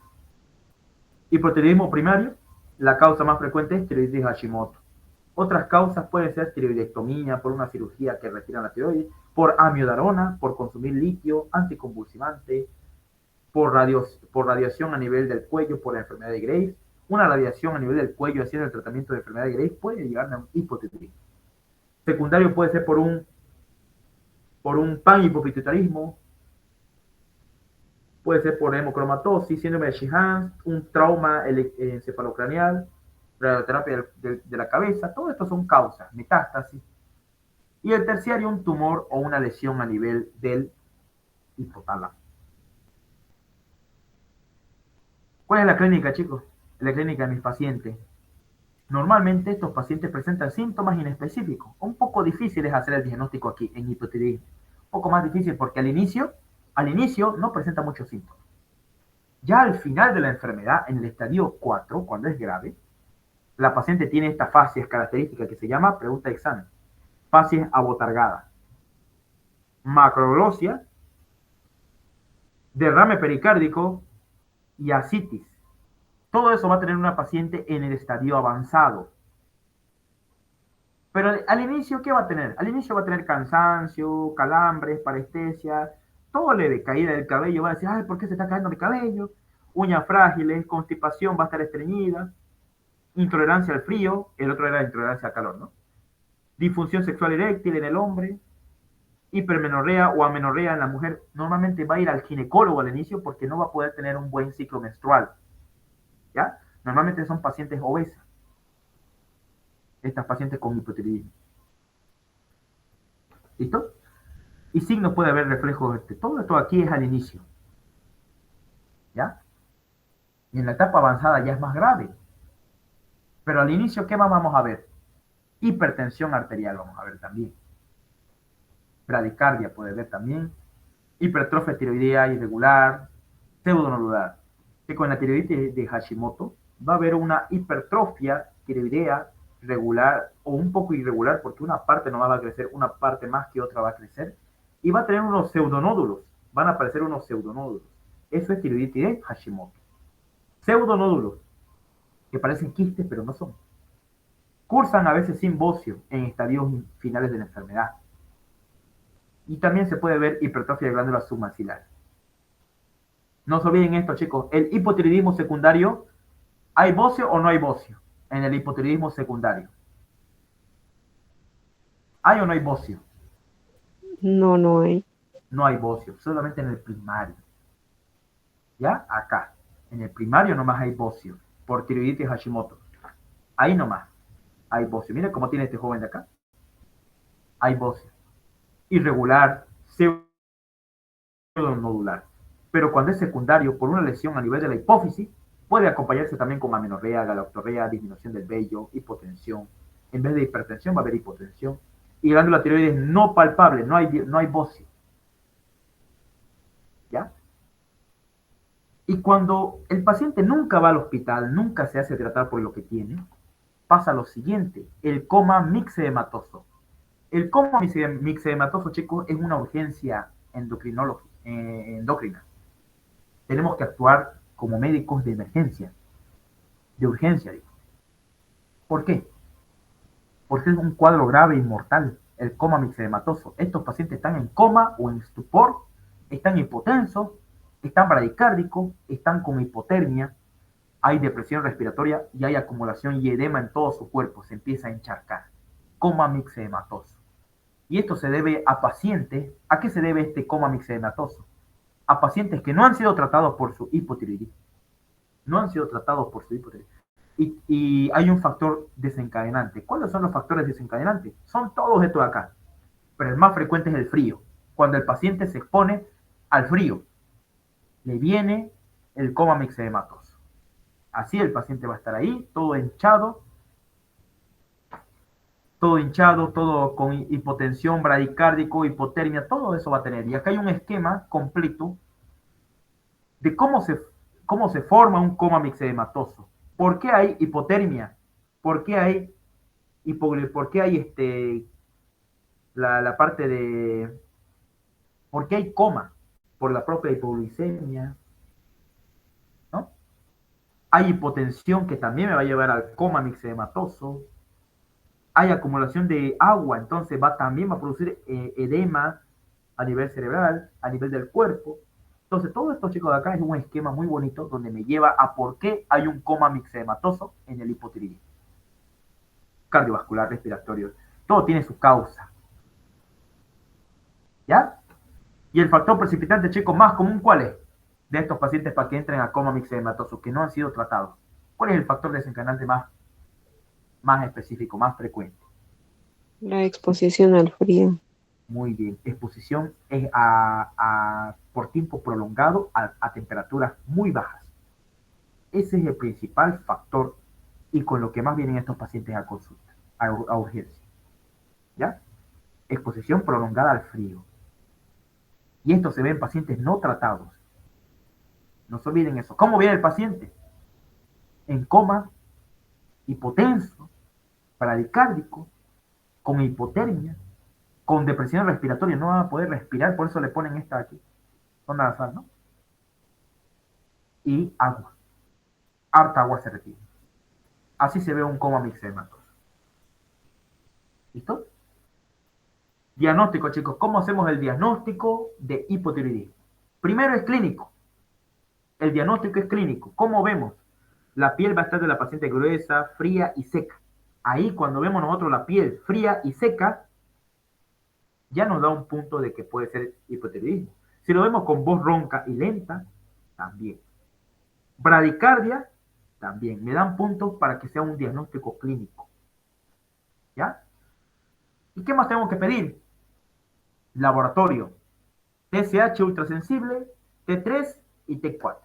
S1: Hipotiroidismo primario, la causa más frecuente es tiroiditis Hashimoto. Otras causas pueden ser tiroidectomía por una cirugía que retira la tiroides, por amiodarona, por consumir litio, anticonvulsivante, por radiación a nivel del cuello, por la enfermedad de Graves. Una radiación a nivel del cuello haciendo el tratamiento de enfermedad de Graves puede llevar a un hipotiroidismo. Secundario puede ser por un panhipopituitarismo, puede ser por hemocromatosis, síndrome de Sheehan, un trauma encefalocraneal, radioterapia de la cabeza. Todo esto son causas, metástasis. Y el terciario, un tumor o una lesión a nivel del hipotálamo. ¿Cuál es la clínica, chicos? La clínica de mis pacientes. Normalmente estos pacientes presentan síntomas inespecíficos. Un poco difícil es hacer el diagnóstico aquí en hipotiroidismo. Un poco más difícil porque al inicio no presenta muchos síntomas. Ya al final de la enfermedad, en el estadio 4, cuando es grave, la paciente tiene esta facies característica que se llama, pregunta de examen, facies abotargada, macroglosia, derrame pericárdico y ascitis. Todo eso va a tener una paciente en el estadio avanzado. Pero al inicio, ¿qué va a tener? Al inicio va a tener cansancio, calambres, parestesia, todo leve, caída del cabello. Va a decir, ay, ¿por qué se está cayendo mi cabello? Uñas frágiles, constipación, va a estar estreñida, intolerancia al frío, el otro era intolerancia al calor, ¿no? Disfunción sexual eréctil en el hombre, hipermenorrea o amenorrea en la mujer. Normalmente va a ir al ginecólogo al inicio porque no va a poder tener un buen ciclo menstrual. ¿Ya? Normalmente son pacientes obesas. Estas pacientes con hipotiroidismo. ¿Listo? Y signos puede haber reflejos. Todo esto aquí es al inicio. ¿Ya? Y en la etapa avanzada ya es más grave. Pero al inicio, ¿qué más vamos a ver? Hipertensión arterial vamos a ver también. Bradicardia puede ver también. Hipertrofia tiroidea irregular. Pseudonodular. Que con la tiroiditis de Hashimoto va a haber una hipertrofia tiroidea regular o un poco irregular porque una parte no va a crecer, una parte más que otra va a crecer y va a tener unos pseudonódulos, van a aparecer unos pseudonódulos. Eso es tiroiditis de Hashimoto. Pseudonódulos que parecen quistes pero no son. Cursan a veces sin bocio en estadios finales de la enfermedad. Y también se puede ver hipertrofia de glándulas submaxilares. No se olviden esto, chicos. El hipotiroidismo secundario, ¿hay bocio o no hay bocio en el hipotiroidismo secundario? ¿Hay o no hay bocio?
S2: No, no hay.
S1: No hay bocio, solamente en el primario. ¿Ya? Acá. En el primario nomás hay bocio, por tiroiditis Hashimoto. Ahí nomás hay bocio. Mira cómo tiene este joven de acá. Hay bocio. Irregular, pseudonodular. Pero cuando es secundario por una lesión a nivel de la hipófisis, puede acompañarse también con amenorrea, galactorrea, disminución del vello, hipotensión. En vez de hipertensión va a haber hipotensión. Y glándula tiroides no palpable, no hay bocio. ¿Ya? Y cuando el paciente nunca va al hospital, nunca se hace tratar por lo que tiene, pasa lo siguiente, el coma mixedematoso. El coma mixedematoso, chicos, es una urgencia endocrina. Tenemos que actuar como médicos de emergencia, de urgencia, digo. ¿Por qué? Porque es un cuadro grave y mortal, el coma mixedematoso. Estos pacientes están en coma o en estupor, están hipotensos, están bradicárdicos, están con hipotermia, hay depresión respiratoria y hay acumulación y edema en todo su cuerpo, se empieza a encharcar. Coma mixedematoso. Y esto se debe a pacientes. ¿A qué se debe este coma mixedematoso? A pacientes que no han sido tratados por su hipotiroidismo. No han sido tratados por su hipotiroidismo. Y hay un factor desencadenante. ¿Cuáles son los factores desencadenantes? Son todos estos de acá. Pero el más frecuente es el frío. Cuando el paciente se expone al frío, le viene el coma mixedematoso. Así el paciente va a estar ahí, todo hinchado, todo con hipotensión, bradicárdico, hipotermia, todo eso va a tener. Y acá hay un esquema completo de cómo se forma un coma mixedematoso. ¿Por qué hay hipotermia? ¿Por qué hay la parte de... ¿Por qué hay coma? Por la propia hipoglucemia, ¿no? Hay hipotensión que también me va a llevar al coma mixedematoso. Hay acumulación de agua, entonces también va a producir edema a nivel cerebral, a nivel del cuerpo. Entonces, todo esto, chicos, de acá es un esquema muy bonito donde me lleva a por qué hay un coma mixedematoso en el hipotiroidismo. Cardiovascular, respiratorio, todo tiene su causa. ¿Ya? Y el factor precipitante, chicos, más común, ¿cuál es? De estos pacientes para que entren a coma mixedematoso, que no han sido tratados. ¿Cuál es el factor desencadenante más específico, más frecuente?
S2: La exposición al frío.
S1: Muy bien. Exposición es por tiempo prolongado a temperaturas muy bajas. Ese es el principal factor y con lo que más vienen estos pacientes a consulta, a urgencia. ¿Ya? Exposición prolongada al frío. Y esto se ve en pacientes no tratados. No se olviden eso. ¿Cómo viene el paciente? En coma, hipotenso, bradicárdico, con hipotermia, con depresión respiratoria, no va a poder respirar, por eso le ponen esta aquí, sonda nasal, ¿no? Y agua. Harta agua se retira. Así se ve un coma mixedematoso. ¿Listo? Diagnóstico, chicos. ¿Cómo hacemos el diagnóstico de hipotiroidismo? Primero es clínico. El diagnóstico es clínico. ¿Cómo vemos? La piel va a estar de la paciente gruesa, fría y seca. Ahí cuando vemos nosotros la piel fría y seca, ya nos da un punto de que puede ser hipotiroidismo. Si lo vemos con voz ronca y lenta, también. Bradicardia, también. Me dan puntos para que sea un diagnóstico clínico. ¿Ya? ¿Y qué más tengo que pedir? Laboratorio. TSH ultrasensible, T3 y T4.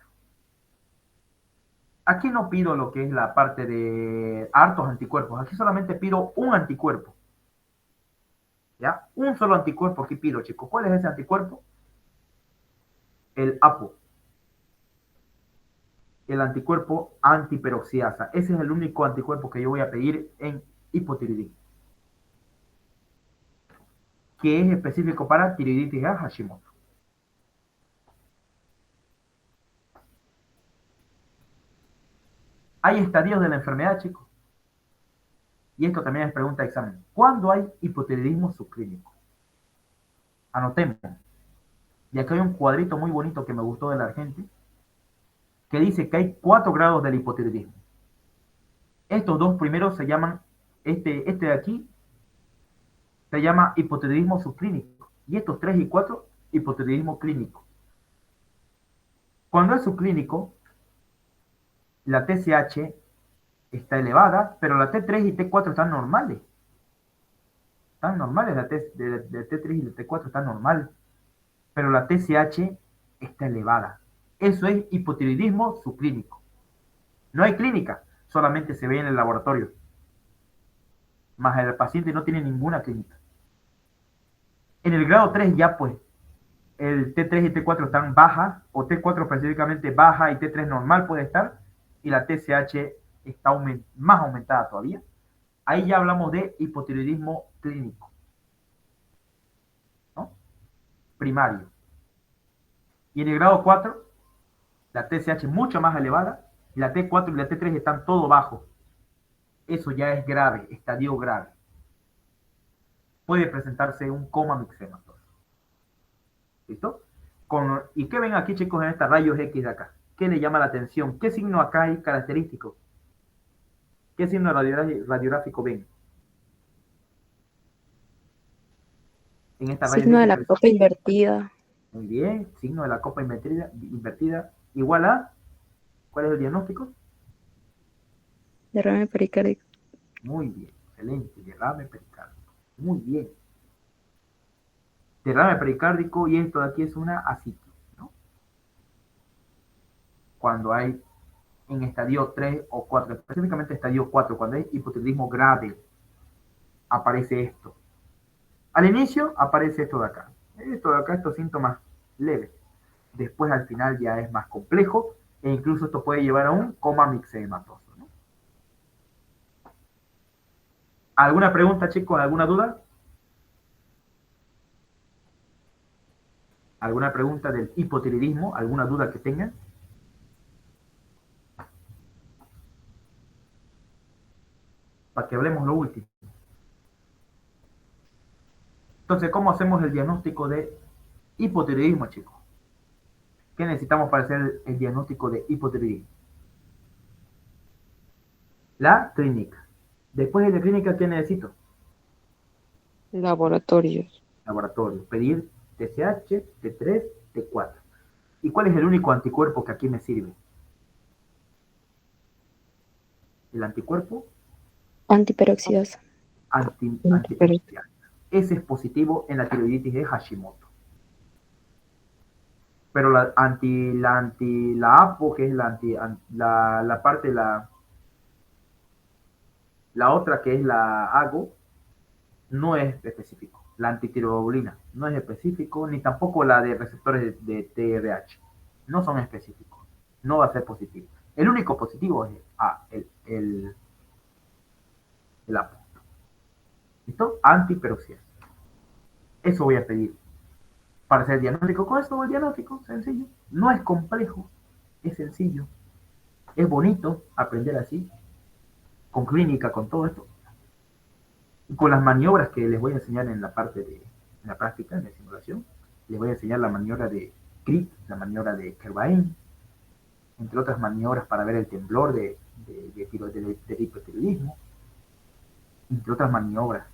S1: Aquí no pido lo que es la parte de hartos anticuerpos. Aquí solamente pido un anticuerpo. ¿Ya? Un solo anticuerpo aquí pido, chicos. ¿Cuál es ese anticuerpo? El APO. El anticuerpo antiperoxidasa. Ese es el único anticuerpo que yo voy a pedir en hipotiroidismo, que es específico para tiroiditis a Hashimoto. Hay estadios de la enfermedad, chicos. Y esto también es pregunta de examen. ¿Cuándo hay hipotiroidismo subclínico? Anotemos. Y acá hay un cuadrito muy bonito que me gustó de la gente, que dice que hay 4 grados del hipotiroidismo. Estos dos primeros se llaman, este de aquí, se llama hipotiroidismo subclínico. Y estos 3 y 4, hipotiroidismo clínico. Cuando es subclínico, la TSH está elevada, pero la T3 y T4 están normales. Están normales, la T3 y la T4 están normales, pero la TSH está elevada. Eso es hipotiroidismo subclínico. No hay clínica, solamente se ve en el laboratorio. Más el paciente no tiene ninguna clínica. En el grado 3 ya pues el T3 y T4 están bajas, o T4 específicamente baja y T3 normal puede estar, y la TSH está más aumentada todavía. Ahí ya hablamos de hipotiroidismo clínico, ¿no? Primario. Y en el grado 4, la TSH mucho más elevada, y la T4 y la T3 están todo bajo. Eso ya es grave, estadio grave. Puede presentarse un coma mixematoso. ¿Listo? ¿Y qué ven aquí, chicos, en estos rayos X de acá? ¿Qué le llama la atención? ¿Qué signo acá hay característico? ¿Qué signo radiográfico ven? En esta rayos
S3: Signo de
S1: X.
S3: la copa invertida.
S1: Muy bien, signo de la copa invertida igual a, ¿cuál es el diagnóstico?
S3: Derrame pericárdico.
S1: Muy bien, excelente, derrame pericárdico. Muy bien. Derrame pericárdico, y esto de aquí es una ascitis, ¿no? Cuando hay en estadio 3 o 4, específicamente estadio 4, cuando hay hipotiroidismo grave, aparece esto. Al inicio aparece esto de acá. Esto de acá, estos síntomas leves. Después al final ya es más complejo, e incluso esto puede llevar a un coma mixedematoso, ¿no? ¿Alguna pregunta, chicos? ¿Alguna duda? ¿Alguna pregunta del hipotiroidismo? ¿Alguna duda que tengan? Para que hablemos lo último. Entonces, ¿cómo hacemos el diagnóstico de hipotiroidismo, chicos? ¿Qué necesitamos para hacer el diagnóstico de hipotiroidismo? La clínica. Después de la clínica, ¿qué necesito?
S2: Laboratorios.
S1: Laboratorio. Pedir TSH, T3, T4. ¿Y cuál es el único anticuerpo que aquí me sirve? El anticuerpo
S3: Antiperoxidasa.
S1: antiperoxidasa. Ese es positivo en la tiroiditis de Hashimoto. Pero la APO, que es la parte, la otra que es la AGO, no es específico. La antitiroglobulina no es específico, ni tampoco la de receptores de TRH. No son específicos. No va a ser positivo. El único positivo es el APO. ¿Listo? Antiperoxidasa. Eso voy a pedir para hacer el diagnóstico. Con eso el diagnóstico, sencillo. No es complejo, es sencillo. Es bonito aprender así, con clínica, con todo esto. Y con las maniobras que les voy a enseñar en la parte de la práctica, en la simulación. Les voy a enseñar la maniobra de Crick, la maniobra de Kerbain, entre otras maniobras para ver el temblor del hipotiroidismo, entre otras maniobras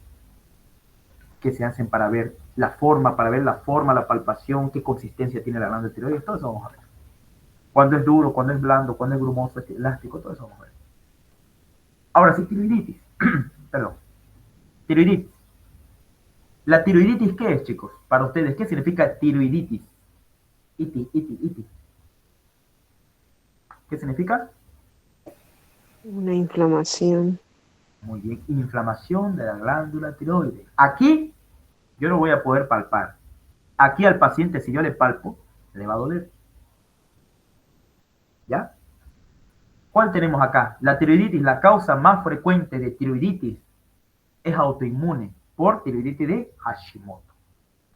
S1: que se hacen para ver la forma, la palpación, qué consistencia tiene la glándula tiroides, todo eso vamos a ver. Cuándo es duro, cuándo es blando, cuándo es grumoso, elástico, todo eso vamos a ver. Ahora sí, tiroiditis. Perdón. Tiroiditis. ¿La tiroiditis qué es, chicos? Para ustedes, ¿qué significa tiroiditis? Iti. ¿Qué significa?
S2: Una inflamación.
S1: Muy bien, inflamación de la glándula tiroides. Aquí yo no voy a poder palpar. Aquí al paciente, si yo le palpo, le va a doler. ¿Ya? ¿Cuál tenemos acá? La tiroiditis, la causa más frecuente de tiroiditis es autoinmune por tiroiditis de Hashimoto.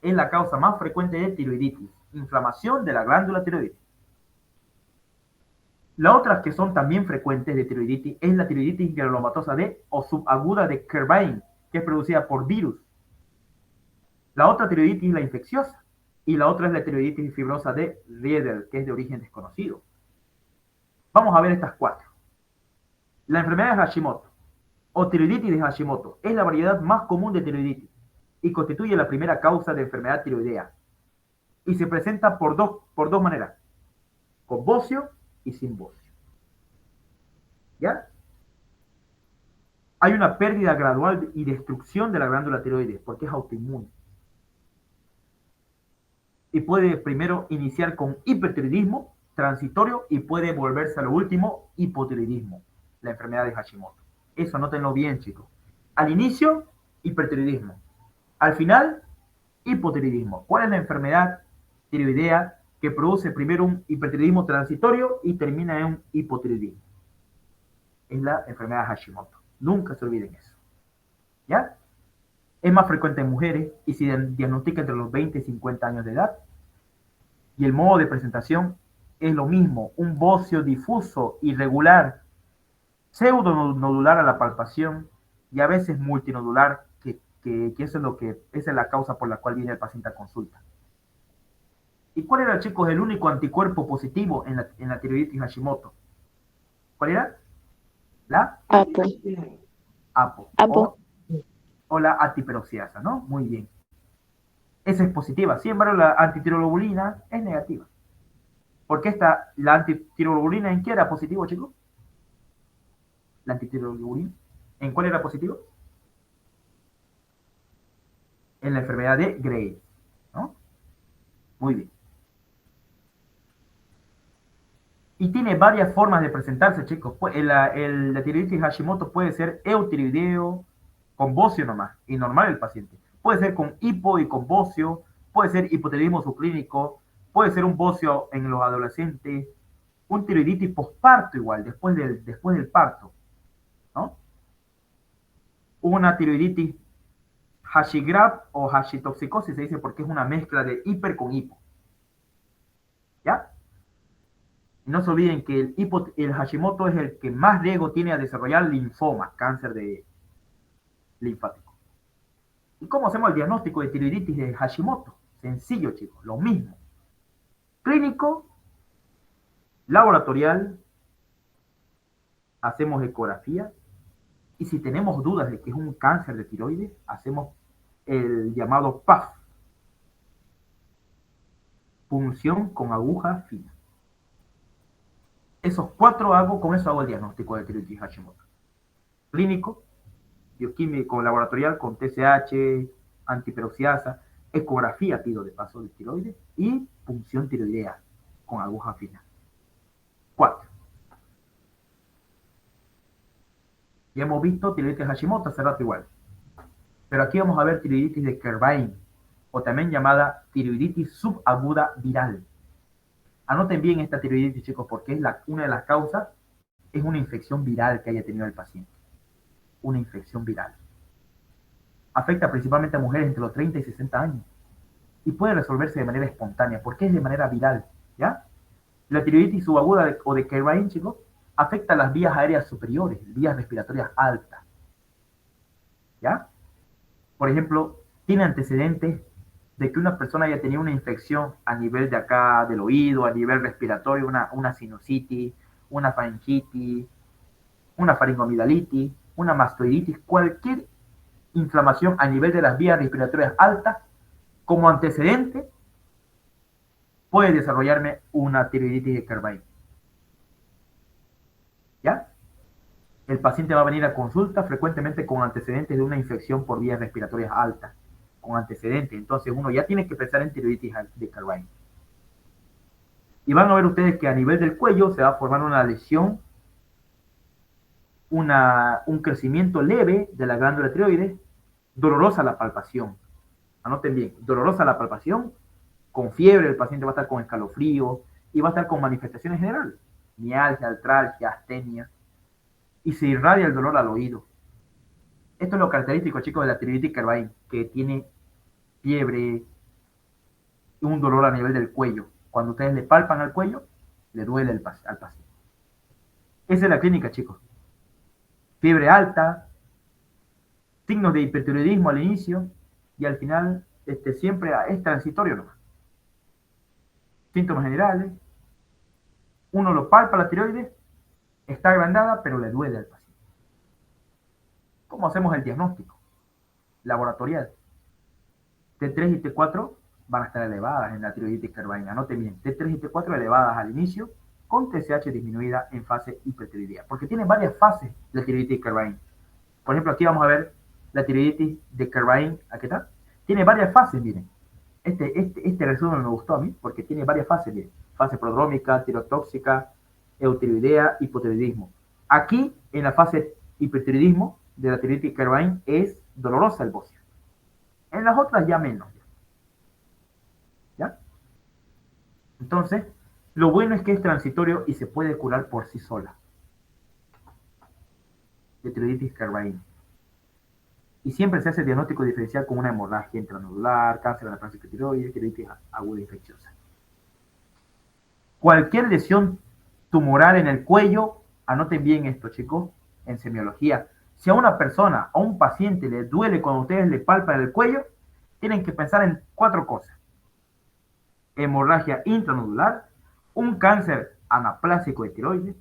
S1: Es la causa más frecuente de tiroiditis, inflamación de la glándula tiroides. Las otras que son también frecuentes de tiroiditis es la tiroiditis granulomatosa de o subaguda de Kerbain, que es producida por virus. La otra tiroiditis es la infecciosa, y la otra es la tiroiditis fibrosa de Riedel, que es de origen desconocido. Vamos a ver estas cuatro. La enfermedad de Hashimoto o tiroiditis de Hashimoto es la variedad más común de tiroiditis y constituye la primera causa de enfermedad tiroidea. Y se presenta por dos maneras, con bocio y sin bocio. ¿Ya? Hay una pérdida gradual y destrucción de la glándula tiroides porque es autoinmune. Y puede primero iniciar con hipertiroidismo transitorio y puede volverse a lo último hipotiroidismo, la enfermedad de Hashimoto. Eso anótenlo bien, chicos. Al inicio, hipertiroidismo. Al final, hipotiroidismo. ¿Cuál es la enfermedad tiroidea que produce primero un hipertiroidismo transitorio y termina en un hipotiroidismo. Es la enfermedad de Hashimoto. Nunca se olviden eso. ¿Ya? Es más frecuente en mujeres y se diagnostica entre los 20 y 50 años de edad. Y el modo de presentación es lo mismo, un bocio difuso, irregular, pseudonodular a la palpación y a veces multinodular, que eso es esa es la causa por la cual viene el paciente a consulta. ¿Y cuál era, chicos, el único anticuerpo positivo en la tiroiditis Hashimoto? ¿Cuál era? La
S3: Apo.
S1: APO.
S3: Apo.
S1: O la antiperoxiasa, ¿no? Muy bien. Esa es positiva. Sin embargo, la antitiroglobulina es negativa. ¿Por qué la antitiroglobulina en qué era positivo, chicos? La antitiroglobulina. ¿En cuál era positivo? En la enfermedad de Graves, ¿no? Muy bien. Y tiene varias formas de presentarse, chicos. La tiroiditis Hashimoto puede ser eutiroideo, con bocio nomás, y normal el paciente. Puede ser con hipo y con bocio, puede ser hipotiroidismo subclínico, puede ser un bocio en los adolescentes, un tiroiditis posparto igual, después del parto, ¿no? Una tiroiditis Hashigrap o Hashitoxicosis se dice porque es una mezcla de hiper con hipo. ¿Ya? Y no se olviden que el Hashimoto es el que más riesgo tiene a desarrollar linfoma, cáncer linfático. ¿Y cómo hacemos el diagnóstico de tiroiditis de Hashimoto? Sencillo, chicos, lo mismo. Clínico, laboratorial, hacemos ecografía, y si tenemos dudas de que es un cáncer de tiroides, hacemos el llamado PAF, punción con aguja fina. Esos 4 con eso hago el diagnóstico de tiroiditis Hashimoto. Clínico, bioquímico, laboratorial con TSH, antiperoxiasa, ecografía, pido de paso de tiroides, y punción tiroidea con aguja fina. 4. Ya hemos visto tiroiditis Hashimoto hace rato igual. Pero aquí vamos a ver tiroiditis de Kerbein, o también llamada tiroiditis subaguda viral. Anoten bien esta tiroiditis, chicos, porque es una de las causas, es una infección viral que haya tenido el paciente. Una infección viral. Afecta principalmente a mujeres entre los 30 y 60 años. Y puede resolverse de manera espontánea, porque es de manera viral, ¿ya? La tiroiditis subaguda o de Kerbein, chicos, afecta las vías aéreas superiores, vías respiratorias altas, ¿ya? Por ejemplo, tiene antecedentes de que una persona haya tenido una infección a nivel de acá del oído, a nivel respiratorio, una sinusitis, una faringitis, una faringomidalitis, una mastoiditis, cualquier inflamación a nivel de las vías respiratorias altas, como antecedente, puede desarrollarme una tiroiditis de Kerbein. ¿Ya? El paciente va a venir a consulta frecuentemente con antecedentes de una infección por vías respiratorias altas, con antecedentes. Entonces uno ya tiene que pensar en tiroiditis de Kerbein. Y van a ver ustedes que a nivel del cuello se va a formar una lesión, un crecimiento leve de la glándula tiroides, dolorosa la palpación. Anoten bien, dolorosa la palpación, con fiebre, el paciente va a estar con escalofrío y va a estar con manifestaciones generales, mialgia, artralgia, astenia, y se irradia el dolor al oído. Esto es lo característico, chicos, de la tiroiditis Kerbein, que tiene fiebre y un dolor a nivel del cuello. Cuando ustedes le palpan al cuello, le duele al paciente. Esa es la clínica, chicos. Fiebre alta, signos de hipertiroidismo al inicio y al final siempre es transitorio nomás. Síntomas generales. Uno lo palpa la tiroides, está agrandada, pero le duele al paciente. ¿Cómo hacemos el diagnóstico? Laboratorial. T3 y T4 van a estar elevadas en la tiroiditis Kerbein. Anoten bien, T3 y T4 elevadas al inicio, con TSH disminuida en fase hipertiroidea. Porque tiene varias fases la tiroiditis Kerbein. Por ejemplo, aquí vamos a ver la tiroiditis de Kerbein. ¿Aquí está? Tiene varias fases, miren. Este resumen me gustó a mí porque tiene varias fases, miren. Fase prodrómica, tirotóxica, eutiroidea, hipotiroidismo. Aquí, en la fase hipertiroidismo de la tiroiditis Kerbein, es dolorosa el bocio. En las otras ya menos. ¿Ya? Entonces, lo bueno es que es transitorio y se puede curar por sí sola, de tiroiditis Kerbein. Y siempre se hace diagnóstico diferencial con una hemorragia intranodular, cáncer de la plástica tiroides, tiroiditis aguda infecciosa. Cualquier lesión tumoral en el cuello, anoten bien esto, chicos, en semiología. Si a una persona, a un paciente le duele cuando ustedes le palpan el cuello, tienen que pensar en 4 cosas. Hemorragia intranodular, un cáncer anaplásico de tiroides,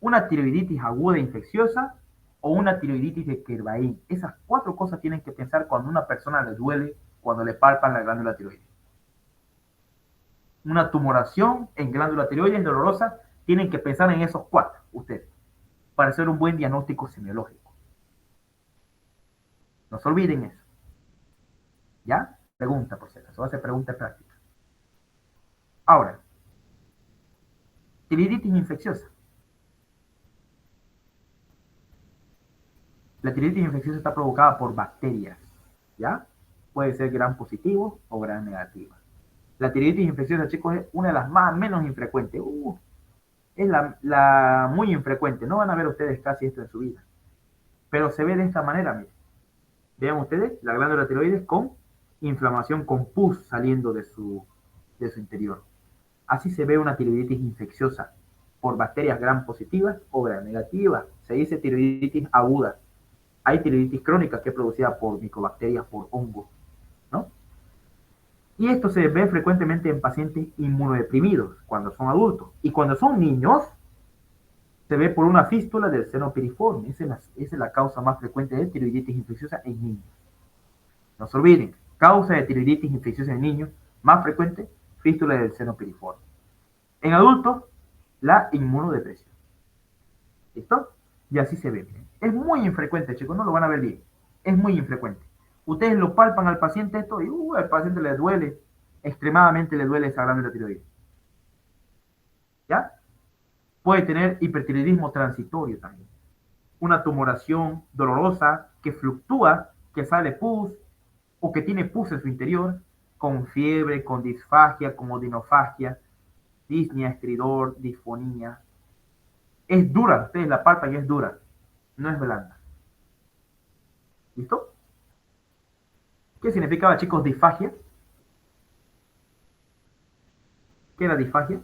S1: una tiroiditis aguda infecciosa o una tiroiditis de Kerbein. Esas 4 cosas tienen que pensar cuando a una persona le duele cuando le palpan la glándula tiroides. Una tumoración en glándula tiroides dolorosa, tienen que pensar en esos 4 ustedes para hacer un buen diagnóstico semiológico. No se olviden eso. ¿Ya? Pregunta, por si acaso. Va a ser pregunta práctica. Ahora, tiroiditis infecciosa. La tiroiditis infecciosa está provocada por bacterias, ¿ya? Puede ser gram positivo o gram negativo. La tiroiditis infecciosa, chicos, es una de las menos infrecuentes. Es la muy infrecuente. No van a ver ustedes casi esto en su vida. Pero se ve de esta manera, miren. Vean ustedes la glándula tiroides con inflamación, con pus saliendo de su interior. Así se ve una tiroiditis infecciosa por bacterias gram positivas o gram negativas. Se dice tiroiditis aguda. Hay tiroiditis crónica que es producida por micobacterias, por hongos, ¿no? Y esto se ve frecuentemente en pacientes inmunodeprimidos cuando son adultos. Y cuando son niños, se ve por una fístula del seno piriforme. Esa es la causa más frecuente de tiroiditis infecciosa en niños. No se olviden, causa de tiroiditis infecciosa en niños, más frecuente, fístula del seno piriforme. En adultos, la inmunodepresión. ¿Listo? Y así se ve. Es muy infrecuente, chicos, no lo van a ver bien. Es muy infrecuente. Ustedes lo palpan al paciente esto y al paciente le duele, extremadamente le duele esa glándula tiroides. ¿Ya? Puede tener hipertiroidismo transitorio también. Una tumoración dolorosa que fluctúa, que sale pus o que tiene pus en su interior, con fiebre, con disfagia, con odinofagia, disnea, estridor, disfonía. Es dura, ustedes la palpan y es dura, no es blanda. ¿Listo? ¿Qué significaba, chicos, disfagia? ¿Qué era disfagia?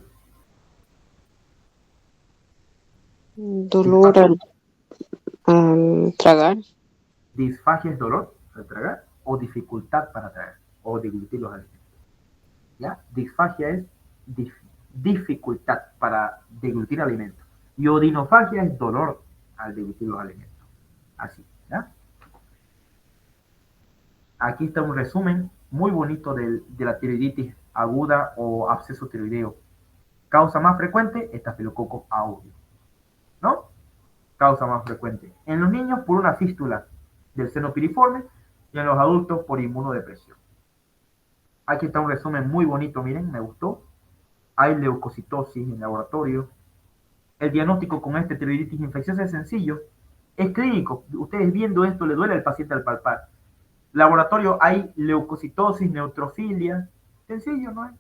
S2: Dolor al tragar.
S1: Disfagia es dolor al tragar o dificultad para tragar o deglutir los alimentos. ¿Ya? Disfagia es dificultad para deglutir alimentos. Y odinofagia es dolor al deglutir los alimentos. Así, ¿ya? Aquí está un resumen muy bonito de la tiroiditis aguda o absceso tiroideo. Causa más frecuente, estafilococo aureus, ¿no? Causa más frecuente. En los niños por una fístula del seno piriforme y en los adultos por inmunodepresión. Aquí está un resumen muy bonito, miren, me gustó. Hay leucocitosis en laboratorio. El diagnóstico con este tiroiditis infecciosa es sencillo. Es clínico. Ustedes viendo esto le duele al paciente al palpar. Laboratorio hay leucocitosis, neutrofilia. Sencillo, ¿no es?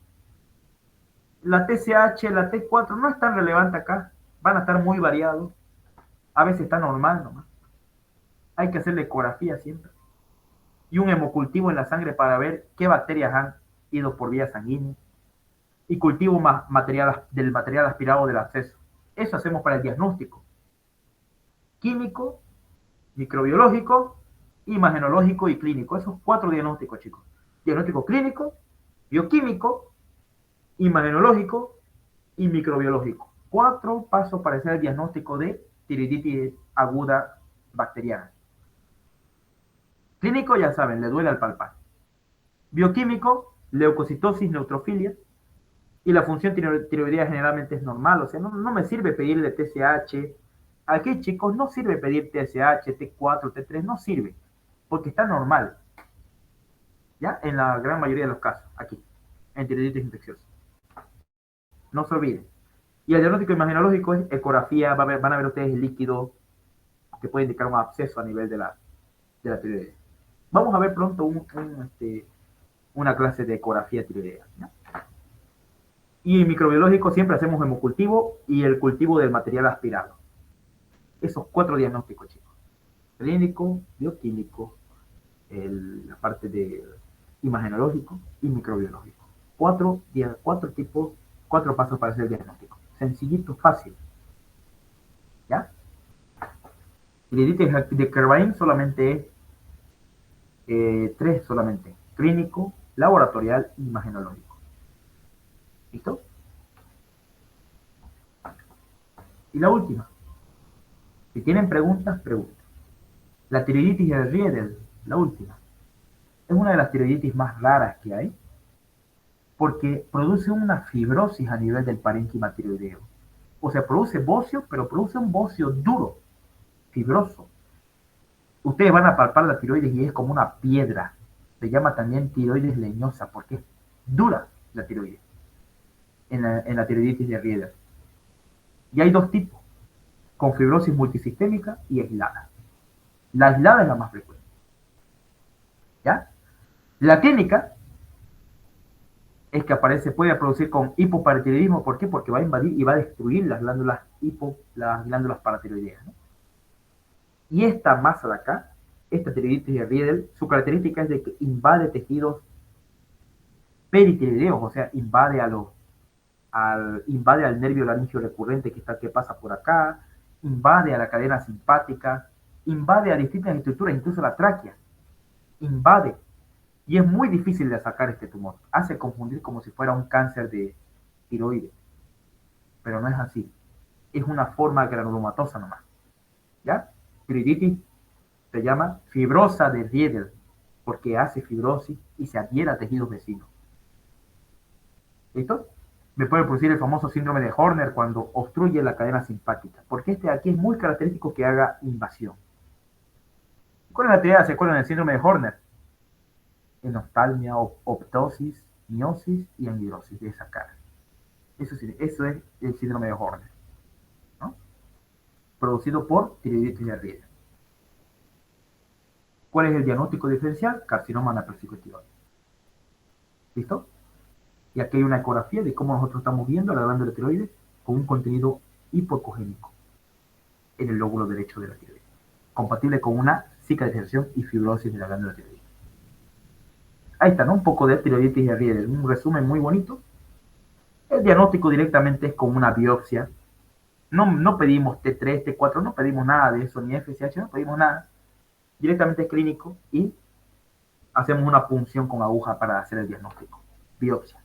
S1: La TSH, la T4 no es tan relevante acá. Van a estar muy variados. A veces está normal nomás. Hay que hacerle ecografía siempre. Y un hemocultivo en la sangre para ver qué bacterias han ido por vía sanguínea. Y cultivo del material aspirado del absceso. Eso hacemos para el diagnóstico. Químico, microbiológico, imagenológico y clínico. Esos 4 diagnósticos, chicos. Diagnóstico clínico, bioquímico, imagenológico y microbiológico. 4 pasos para hacer el diagnóstico de tiroiditis aguda bacteriana. Clínico, ya saben, le duele al palpar. Bioquímico, leucocitosis, neutrofilia. Y la función tiroidea generalmente es normal. O sea, no me sirve pedirle TSH. Aquí, chicos, no sirve pedir TSH, T4, T3, no sirve. Porque está normal. ¿Ya? En la gran mayoría de los casos, aquí, en tiroiditis infecciosa. No se olviden. Y el diagnóstico imagenológico es ecografía, van a ver ustedes el líquido que puede indicar un absceso a nivel de la tiroides. Vamos a ver pronto una clase de ecografía tiroidea, ¿no? Y en microbiológico siempre hacemos hemocultivo y el cultivo del material aspirado. Esos 4 diagnósticos, chicos. Clínico, bioquímico, la parte de imagenológico y microbiológico. 4 tipos, 4 pasos para hacer el diagnóstico. Sencillito, fácil. ¿Ya? Tiroiditis de Kervain solamente es 3 solamente. Clínico, laboratorial y imagenológico. ¿Listo? Y la última. Si tienen preguntas, pregunten. La tiroiditis de Riedel, la última, es una de las tiroiditis más raras que hay porque produce una fibrosis a nivel del parénquima tiroideo. O sea, produce bocio, pero produce un bocio duro, fibroso. Ustedes van a palpar la tiroides y es como una piedra. Se llama también tiroides leñosa porque es dura la tiroides en la tiroiditis de Riedel. Y hay 2 tipos, con fibrosis multisistémica y aislada. La aislada es la más frecuente. ¿Ya? La clínica es que puede producir con hipoparatiroidismo. ¿Por qué? Porque va a invadir y va a destruir las glándulas las glándulas paratiroideas, ¿no? Y esta masa de acá, esta tiroiditis de Riedel, su característica es de que invade tejidos peritiroideos, o sea, invade al nervio laringio recurrente que pasa por acá, invade a la cadena simpática, invade a distintas estructuras, incluso la tráquea, invade. Y es muy difícil de sacar este tumor. Hace confundir como si fuera un cáncer de tiroides. Pero no es así. Es una forma granulomatosa nomás. ¿Ya? Tiroiditis se llama fibrosa de Riedel porque hace fibrosis y se adhiere a tejidos vecinos. ¿Listo? Me puede producir el famoso síndrome de Horner cuando obstruye la cadena simpática. Porque este de aquí es muy característico que haga invasión. ¿Cuál es la teoría? ¿Se acuerdan del síndrome de Horner? Enoftalmia, optosis, miosis y anhidrosis de esa cara. Eso es el síndrome de Horner, ¿no? Producido por tiroiditis de Riedel. ¿Cuál es el diagnóstico diferencial? Carcinoma anaplásиco tiroides. ¿Listo? Y aquí hay una ecografía de cómo nosotros estamos viendo la glándula tiroides con un contenido hipocogénico en el lóbulo derecho de la tiroides, compatible con una cicatrización y fibrosis de la glándula tiroides. Ahí está, ¿no? Un poco de tiroiditis de Riedel, un resumen muy bonito. El diagnóstico directamente es con una biopsia. No pedimos T3, T4, no pedimos nada de eso, ni FSH, no pedimos nada. Directamente es clínico y hacemos una punción con aguja para hacer el diagnóstico. Biopsia.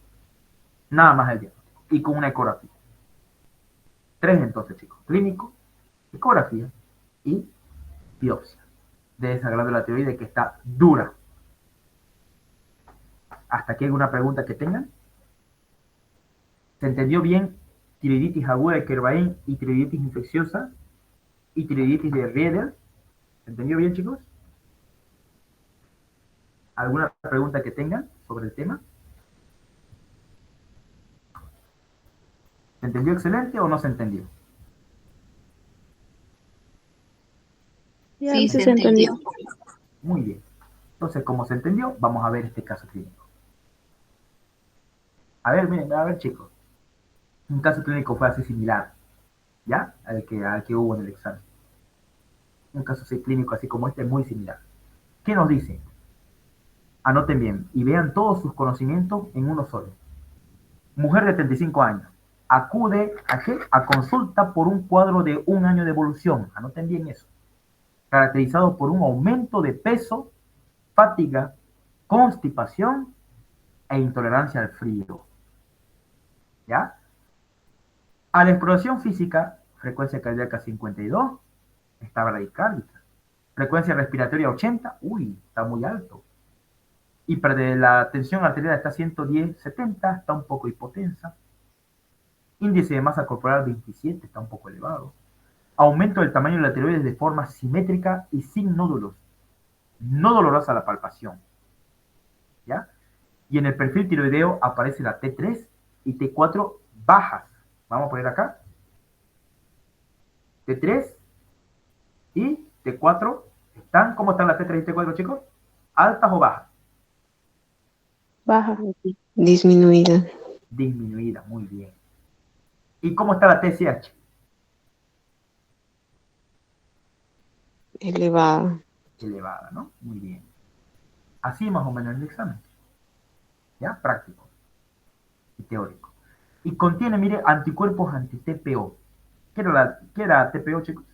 S1: Nada más el diagnóstico. Y con una ecografía. 3 entonces, chicos. Clínico, ecografía y biopsia de esa glándula tiroides que está dura. ¿Hasta aquí alguna pregunta que tengan? ¿Se entendió bien tiroiditis aguda de Kervain y tiroiditis infecciosa y tiroiditis de Riedel? ¿Se entendió bien, chicos? ¿Alguna pregunta que tengan sobre el tema? ¿Se entendió excelente o no se entendió?
S4: Sí,
S3: Sí,
S4: se
S3: se entendió.
S4: entendió.
S1: Muy bien. Entonces, como se entendió, vamos a ver este caso clínico. A ver, miren, a ver, chicos. Un caso clínico fue así similar, ¿ya? Al que hubo en el examen. Un caso así clínico así como este, muy similar. ¿Qué nos dice? Anoten bien y vean todos sus conocimientos en uno solo. Mujer de 35 años. Acude ¿a qué? A consulta por un cuadro de 1 año de evolución. Anoten bien eso. Caracterizado por un aumento de peso, fatiga, constipación e intolerancia al frío. ¿Ya? A la exploración física, frecuencia cardíaca 52, está bradicárdica. Frecuencia respiratoria 80, uy, está muy alto. La tensión arterial está 110, 70, está un poco hipotensa. Índice de masa corporal 27, está un poco elevado. Aumento del tamaño de la tiroides de forma simétrica y sin nódulos. No dolorosa la palpación. ¿Ya? Y en el perfil tiroideo aparece la T3 y T4 bajas. Vamos a poner acá. T3 y T4 están, ¿cómo están las T3 y T4, chicos? ¿Altas o bajas?
S3: Baja.
S2: Disminuida.
S1: Disminuida, muy bien. ¿Y cómo está la TSH?
S2: Elevada.
S1: Elevada, ¿no? Muy bien. Así más o menos el examen. ¿Ya? Práctico y teórico. Y contiene, mire, anticuerpos anti-TPO. ¿Qué era TPO, chicos?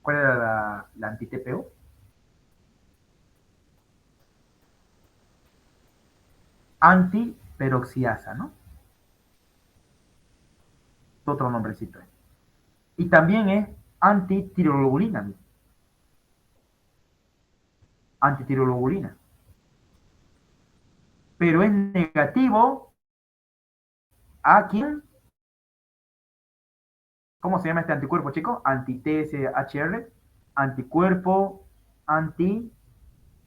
S1: ¿Cuál era la anti-TPO? Antiperoxiasa, ¿no? Otro nombrecito. Y también es antitirologurina. Antitirologurina. Pero es negativo a quién. ¿Cómo se llama este anticuerpo, chicos? Anti-TSHR, anticuerpo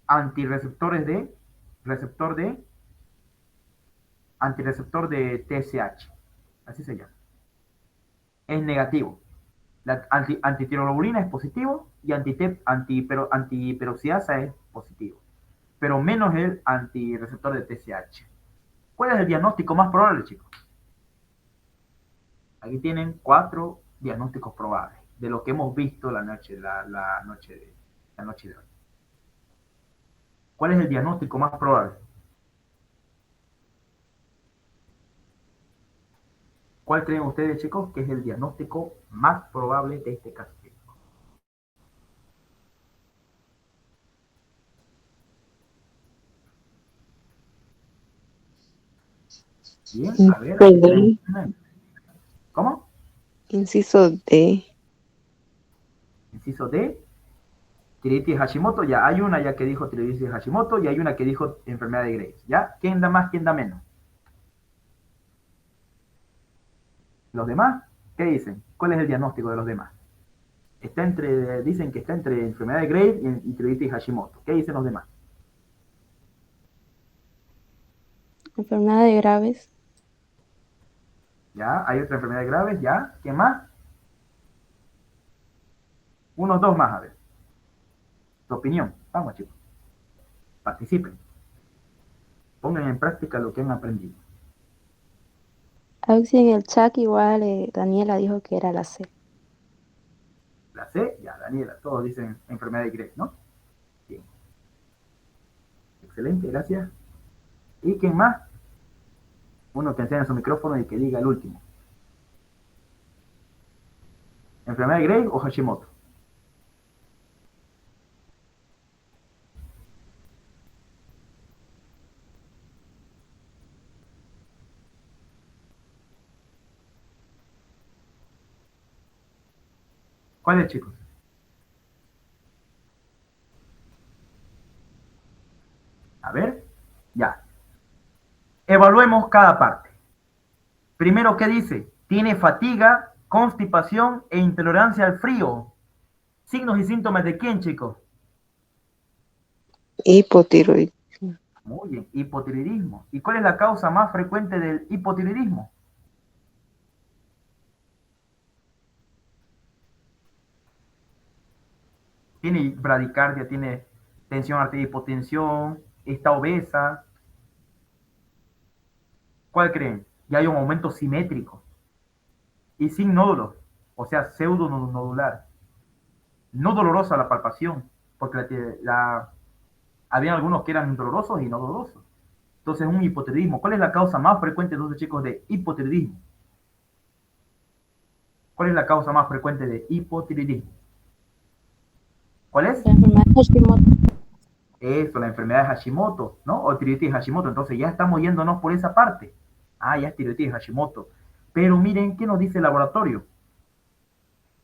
S1: antireceptores de antireceptor de TSH. Así se llama. Es negativo. La antitirologurina es positivo y antiperoxiasa es positivo. Pero menos el antireceptor de TSH. ¿Cuál es el diagnóstico más probable, chicos? Aquí tienen 4 diagnósticos probables de lo que hemos visto la noche de hoy. ¿Cuál es el diagnóstico más probable? ¿Cuál creen ustedes, chicos, que es el diagnóstico más probable de este caso? Bien, a ver.
S2: Perdón.
S1: ¿Cómo?
S2: Inciso D.
S1: Inciso D. Tiroiditis Hashimoto. Ya hay una ya que dijo tiroiditis Hashimoto y hay una que dijo enfermedad de Graves. ¿Ya? ¿Quién da más, quién da menos? ¿Los demás? ¿Qué dicen? ¿Cuál es el diagnóstico de los demás? Dicen que está entre enfermedad de Graves y tiroiditis Hashimoto. ¿Qué dicen los demás?
S3: Enfermedades graves.
S1: ¿Ya? Hay otra enfermedad de Graves. ¿Ya? ¿Quién más? Unos dos más, a ver. Tu opinión. Vamos, chicos. Participen. Pongan en práctica lo que han aprendido.
S3: Auxi en el chat igual Daniela dijo que era la C.
S1: La C, ya, Daniela. Todos dicen enfermedad de Graves, ¿no? Bien. Excelente, gracias. ¿Y quién más? Uno que encienda su micrófono y que diga el último. ¿Enfermedad de Graves o Hashimoto? ¿Cuál es, chicos? A ver, ya. Evaluemos cada parte. Primero, ¿qué dice? Tiene fatiga, constipación e intolerancia al frío. ¿Signos y síntomas de quién, chicos?
S2: Hipotiroidismo.
S1: Muy bien, hipotiroidismo. ¿Y cuál es la causa más frecuente del hipotiroidismo? Tiene bradicardia, tiene tensión arterial, hipotensión, está obesa. ¿Cuál creen? Y hay un aumento simétrico y sin nódulos, o sea, pseudo-nodular. No dolorosa la palpación, porque había algunos que eran dolorosos y no dolorosos. Entonces, un hipotiroidismo. ¿Cuál es la causa más frecuente, entonces, chicos, de hipotiroidismo? ¿Cuál es la causa más frecuente de hipotiroidismo? ¿Cuál es?
S3: La enfermedad de Hashimoto.
S1: Eso, la enfermedad de Hashimoto, ¿no? O tiroiditis Hashimoto. Entonces ya estamos yéndonos por esa parte. Ah, ya es tiroiditis Hashimoto. Pero miren, ¿qué nos dice el laboratorio?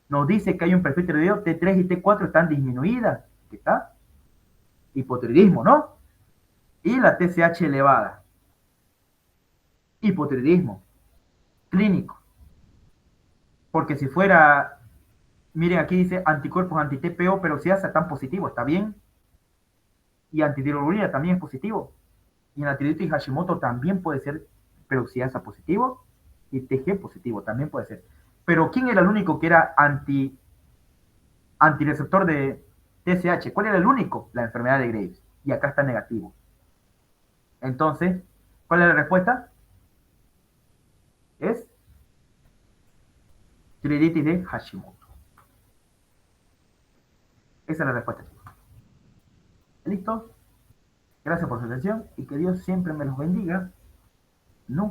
S1: Nos dice que hay un perfil tiroideo T3 y T4 están disminuidas. ¿Qué está? Hipotiroidismo, ¿no? Y la TSH elevada. Hipotiroidismo. Clínico. Porque si fuera, miren, aquí dice anticuerpos anti-TPO, pero si hace tan positivo, ¿está bien? Y antitirolurina también es positivo. Y en la tiroiditis Hashimoto también puede ser peroxidasa positivo y TG positivo, también puede ser. Pero ¿quién era el único que era antireceptor de TSH. ¿Cuál era el único? La enfermedad de Graves. Y acá está negativo. Entonces, ¿cuál es la respuesta? Es tiroiditis de Hashimoto. Esa es la respuesta, chicos. ¿Listo? Gracias por su atención y que Dios siempre me los bendiga.